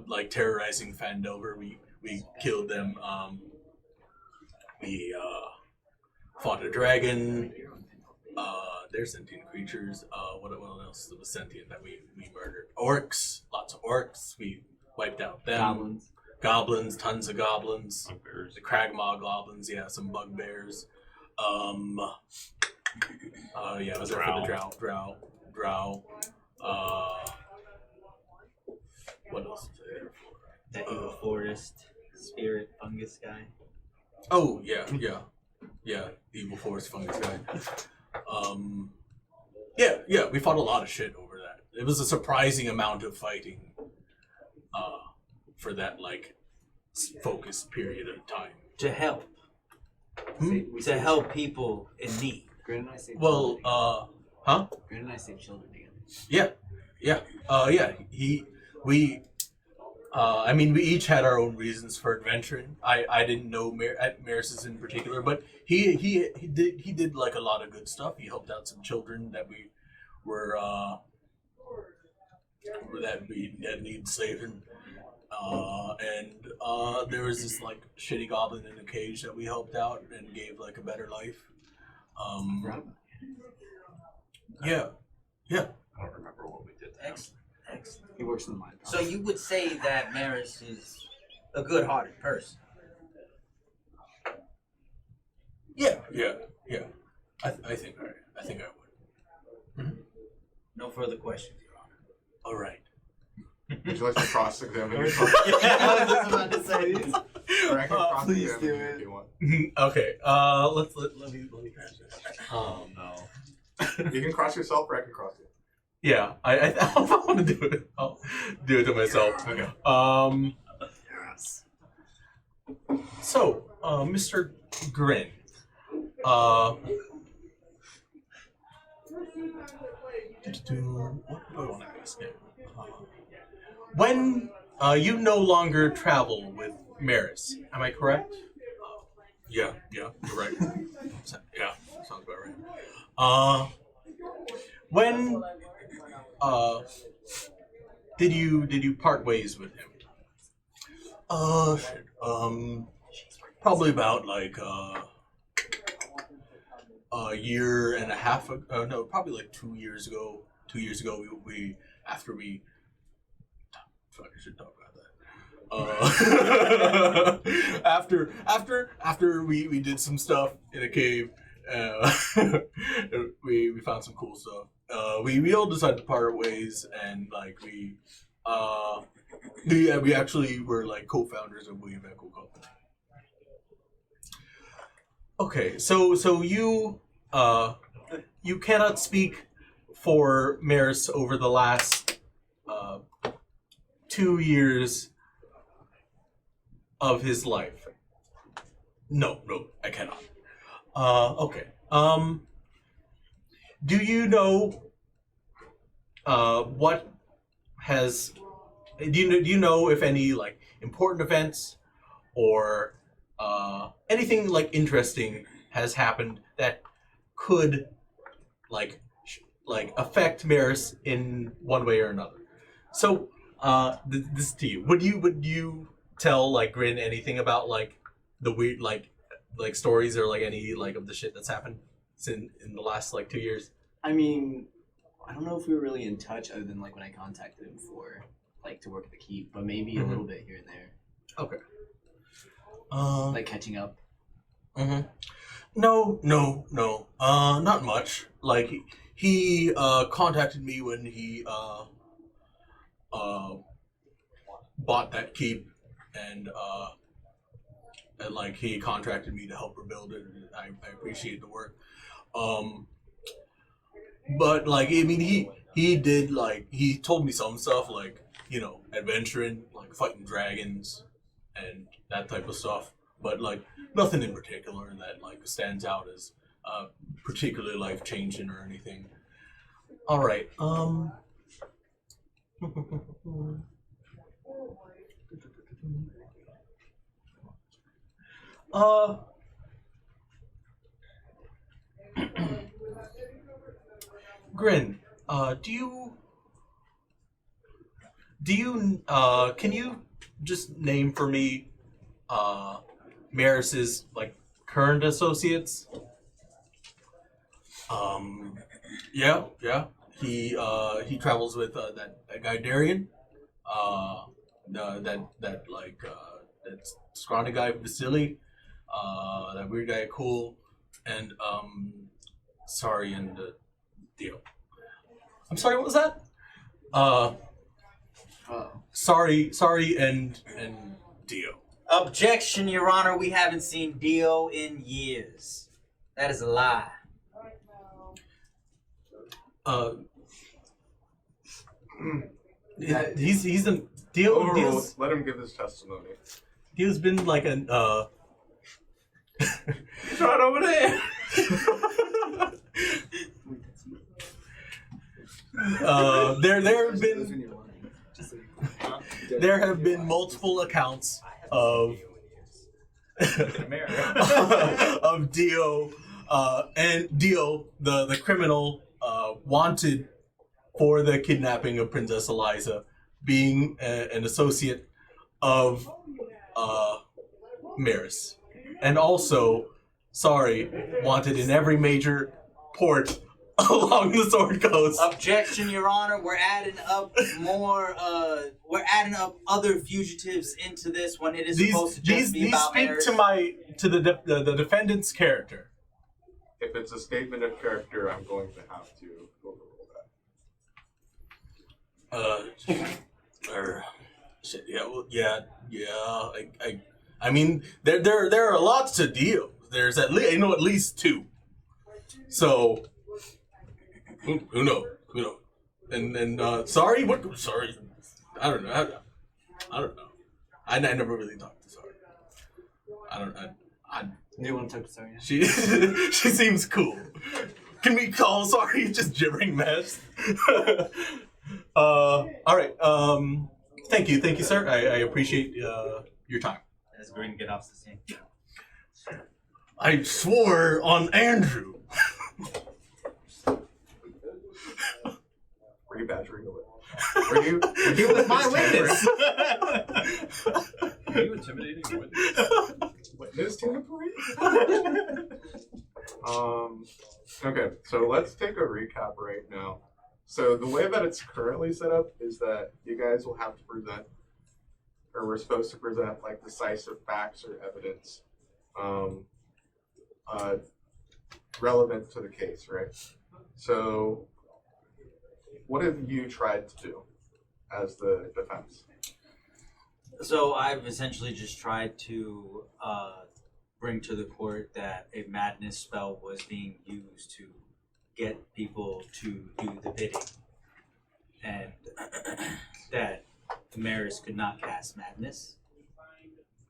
like terrorizing Fandover. We killed them. We fought a dragon. They're sentient creatures. What else was sentient that we murdered? Orcs. Lots of orcs. We wiped out them. Goblins. Tons of goblins. Bugbears. The Cragmaw goblins. Yeah, some bugbears. Yeah, I was there for the drow. What else was I there for? That evil forest spirit fungus guy. Oh, yeah. Evil forest fungus guy. Yeah, we fought a lot of shit over that. It was a surprising amount of fighting for that, like, focused period of time. To help. Hmm? To help people in need. Grin and I saved Well, children huh? together. Grin and I saved children together. Yeah. I mean, we each had our own reasons for adventuring. I didn't know Maris's in particular, but he did like a lot of good stuff. He helped out some children that we were that needed saving. And there was this like shitty goblin in a cage that we helped out and gave like a better life. Yeah. I don't remember what we did. Then. Excellent. He works in the mine. So you would say that Maris is a good-hearted person? Yeah. I think I would. No further questions, Your Honor. All right. Would you like to cross-examine yourself? I was just about to say these. Or I can cross-examine Please do you it. if you want. Okay. Let me try this. Oh no. You can cross yourself, or I can cross you. Yeah, I want to do it. I'll do it to myself. Okay. So, Mr. Grin, what do I want to ask him? When you no longer travel with Maris, am I correct? Yeah, you're right. Yeah, sounds about right. When did you part ways with him? Shit. Probably about like a year and a half. No, probably like 2 years ago. 2 years ago, we after we. Fuck, I should talk about that. After we did some stuff in a cave, we found some cool stuff. We all decided to part ways, and like we actually were like co-founders of William Echo Company. Okay, so you cannot speak for Maris over the last 2 years of his life. No, I cannot. Okay. Do you know what has? Do you know if any like important events or anything like interesting has happened that could like affect Maris in one way or another? So this to you. Would you tell like Grin anything about like the weird like stories or like any like of the shit that's happened in the last like 2 years? I mean, I don't know if we were really in touch other than like when I contacted him for like to work at the keep, but maybe a little bit here and there. Okay. Like catching up. Mm-hmm. No. Not much. Like he contacted me when he bought that keep, and like he contracted me to help rebuild it. And I appreciate the work. But like I mean he did like he told me some stuff like, you know, adventuring, like fighting dragons and that type of stuff. But like nothing in particular that like stands out as particularly life changing or anything. All right. Grin, can you just name for me Maris's like current associates? Yeah. He travels with that guy Darian, that scrawny guy Vasily, that weird guy Cool, and sorry, and Dio. I'm sorry, what was that? Sorry, and Dio. Objection, Your Honor. We haven't seen Dio in years. That is a lie. He's a Dio. Overruled. Let him give his testimony. Dio's been like an He's right over there. There have been multiple accounts of of Dio and Dio, the criminal wanted for the kidnapping of Princess Eliza, being an associate of Maris, and also, wanted in every major port along the Sword Coast. Objection, Your Honor. We're adding up more. We're adding up other fugitives into this when it is supposed to just be about Maris. These speak to the defendant's character. If it's a statement of character, I'm going to have to overrule that. Shit. I mean, there are lots to deal. There's at least two. So. Who knows? And sorry. I don't know. I never really talked to Sorry. Do you want to talk to Sorry? She seems cool. Can we call Sorry just gibbering mess? All right. Thank you, sir. I appreciate your time. As Green get off the scene. I swore on Andrew. Were you badgering away? Were you with my witness? Are you intimidating a witness? Witness tampering? Okay, so let's take a recap right now. So the way that it's currently set up is that you guys will have to present, or we're supposed to present like decisive facts or evidence relevant to the case, right? So what have you tried to do as the defense? So I've essentially just tried to bring to the court that a madness spell was being used to get people to do the bidding, and that Maris could not cast madness,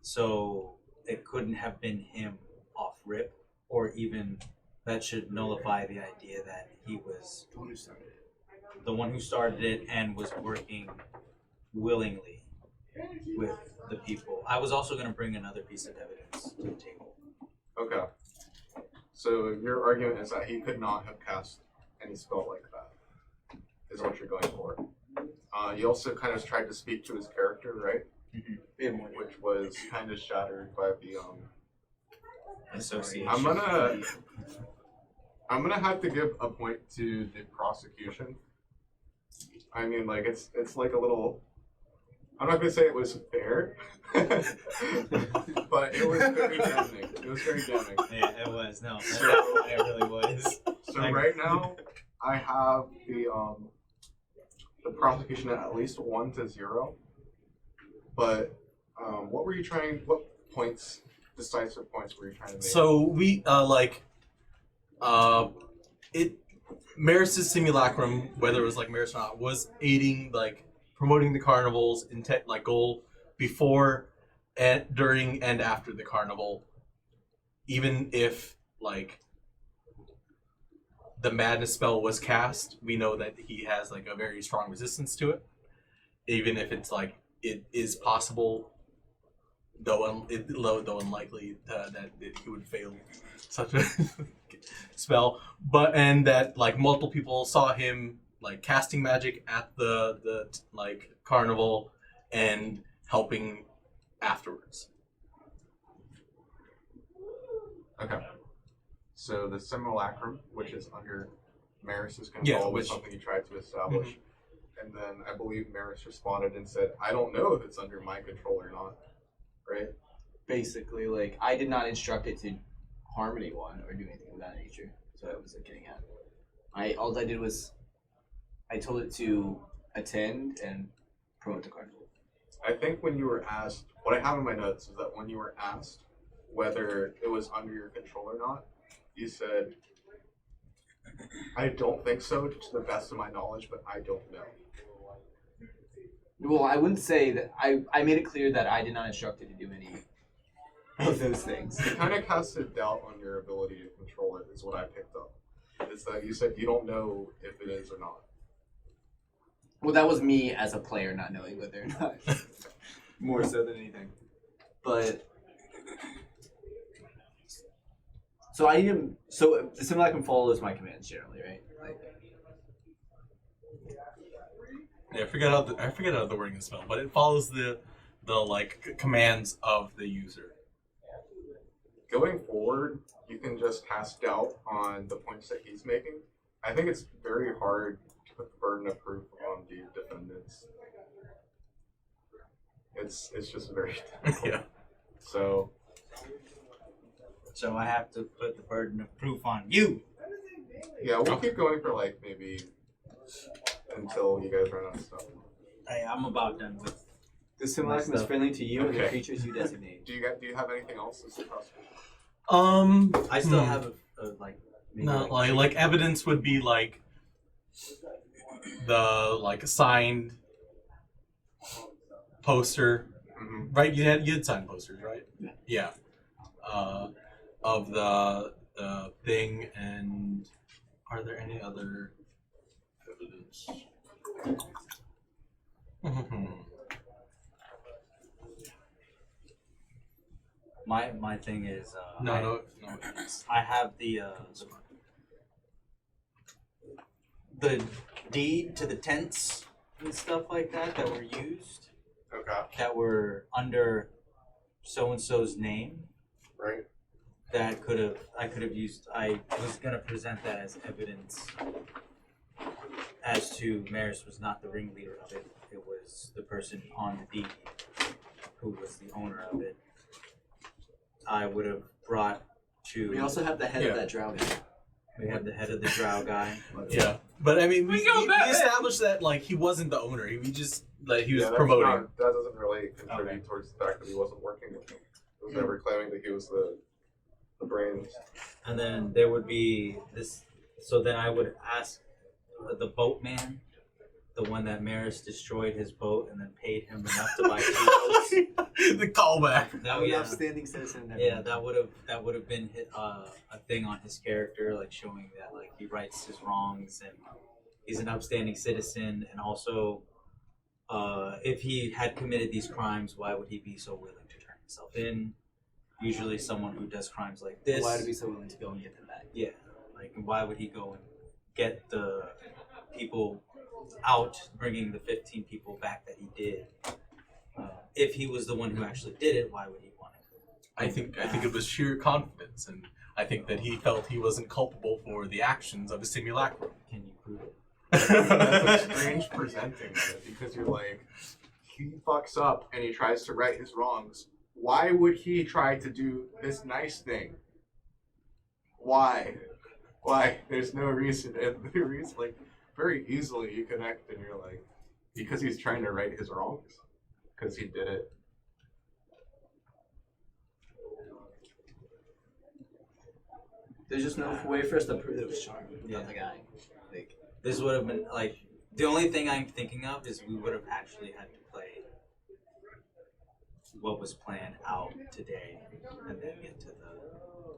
so it couldn't have been him off rip, or even that should nullify the idea that he was the one who started it and was working willingly with the people. I was also going to bring another piece of evidence to the table. Okay. So your argument is that he could not have cast any spell like that, is what you're going for. You also kind of tried to speak to his character, right? Mm-hmm. Which was kind of shattered by the Association. I'm gonna have to give a point to the prosecution. I mean, like it's like a little. I'm not gonna say it was fair, but it was very damning. It was very damning. Yeah, it was. No, So- it really was. So right now, I have the prosecution at least 1-0. But what were you trying? What points, decisive points, were you trying to make? So we Maris's simulacrum, whether it was like Maris or not, was aiding like promoting the carnival's intent, like goal before and during and after the carnival, even if like the madness spell was cast, we know that he has like a very strong resistance to it, even if it's like it is possible, though unlikely that he would fail such a spell. But and that like multiple people saw him like casting magic at the like carnival and helping afterwards. Okay. So the simulacrum, which is under Maris's control, was something you tried to establish. And then I believe Maris responded and said, I don't know if it's under my control or not. Right? Basically, like, I did not instruct it to harm anyone or do anything of that nature. So I was like, getting at. All I did was I told it to attend and promote the carnival. I think when you were asked, what I have in my notes is that when you were asked whether it was under your control or not, you said, I don't think so, to the best of my knowledge, but I don't know. Well, I wouldn't say that. I made it clear that I did not instruct it to do any of those things. You kind of casted doubt on your ability to control it, is what I picked up. Is that you said you don't know if it is or not. Well, that was me as a player not knowing whether or not. More so than anything. But so the simulacrum follows my commands generally, right? Like, Yeah, I forget how the wording is spelled, but it follows the like commands of the user. Going forward, you can just cast doubt on the points that he's making. I think it's very hard to put the burden of proof on the defendants. It's just very difficult. Yeah. So So I have to put the burden of proof on you. yeah, we'll keep going for like maybe until you guys run out of stuff. Hey, I'm about done with. the simulacrum is friendly to you and the Okay. creatures you designate. Do you have anything else that's possible? I still have a like. maybe No, like evidence would be like the like signed poster, Mm-hmm. right? You had signed posters, right? Yeah. Of the thing, and are there any other evidence? My thing is. No. I have the deed to the tents and stuff like that were used, Okay. that were under so and so's name. Right. That I could have used. I was gonna present that as evidence as to Maris was not the ringleader of it. It was the person on the deed who was the owner of it. I would have brought to. We also have the head Yeah. of that drow guy. We have the head of the drow guy. Yeah, but I mean, we go back. established that like he wasn't the owner. He just like he was that's promoting. not- that doesn't really contribute Okay. towards the fact that he wasn't working with him. He was never claiming that he was the brains. And then there would be this. So then I would ask the boatman, the one that Maris destroyed his boat and then paid him enough to buy 2 boats. The callback. That, Oh, yeah, upstanding citizen. and yeah, everything. that would have been a thing on his character, like showing that like he rights his wrongs and he's an upstanding citizen, and also if he had committed these crimes, why would he be so willing to turn himself in? Usually, someone who does crimes like this. Why to be so willing to go and get them back? Yeah, like why would he go and get the people out, bringing the 15 people back that he did? If he was the one who actually did it, why would he want it? I think it was sheer confidence, and I think that he felt he wasn't culpable for the actions of a simulacrum. Can you prove it? That's a strange presenting of it because you're like, he fucks up and he tries to right his wrongs. Why would he try to do this nice thing? Why? Why? There's no reason. And the reason, like, very easily you connect and you're like, because he's trying to right his wrongs. Because he did it. There's just no way for us to prove that it was Charm, Yeah. not the guy. Like, This would have been like the only thing I'm thinking of is we would have actually had to play what was planned out today, and then get to the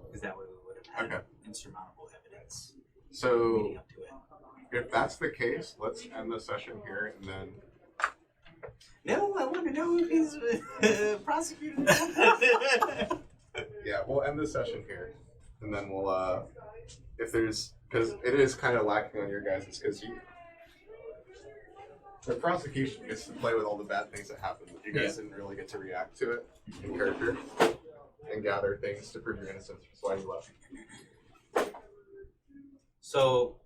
because that way we would have had Okay. insurmountable evidence So, leading up to it. if that's the case, let's end the session here and then. No, I want to know if he's prosecuted. Yeah, we'll end the session here, and then we'll, if there's, because it is kind of lacking on your guys', because the prosecution gets to play with all the bad things that happen. You guys didn't really get to react to it in character and gather things to prove your innocence. That's why you left. So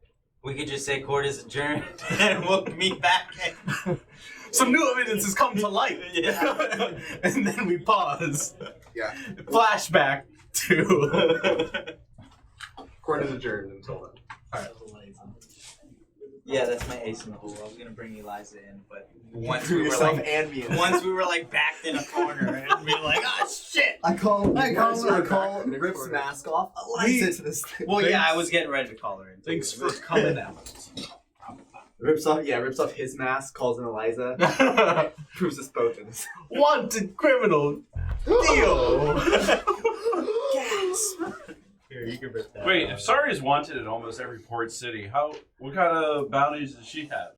we could just say court is adjourned and we'll meet back. Some new evidence has come to light. Yeah. And then we pause. Yeah, Flashback to. court is adjourned until then. Yeah, that's my ace in the hole. I was gonna bring Eliza in, but once threw we were yourself like, and me in. once we were like backed in a corner, and we were like, oh shit. I call back. Rip's mask off. Eliza to this thing. Well, yeah, I was getting ready to call her in. Thanks for coming out. Rips off his mask, calls in Eliza, proves us both in this. Wanted criminal. Deal. Here, you can rip that. Wait, if Sari is wanted in almost every port city, what kind of bounties does she have?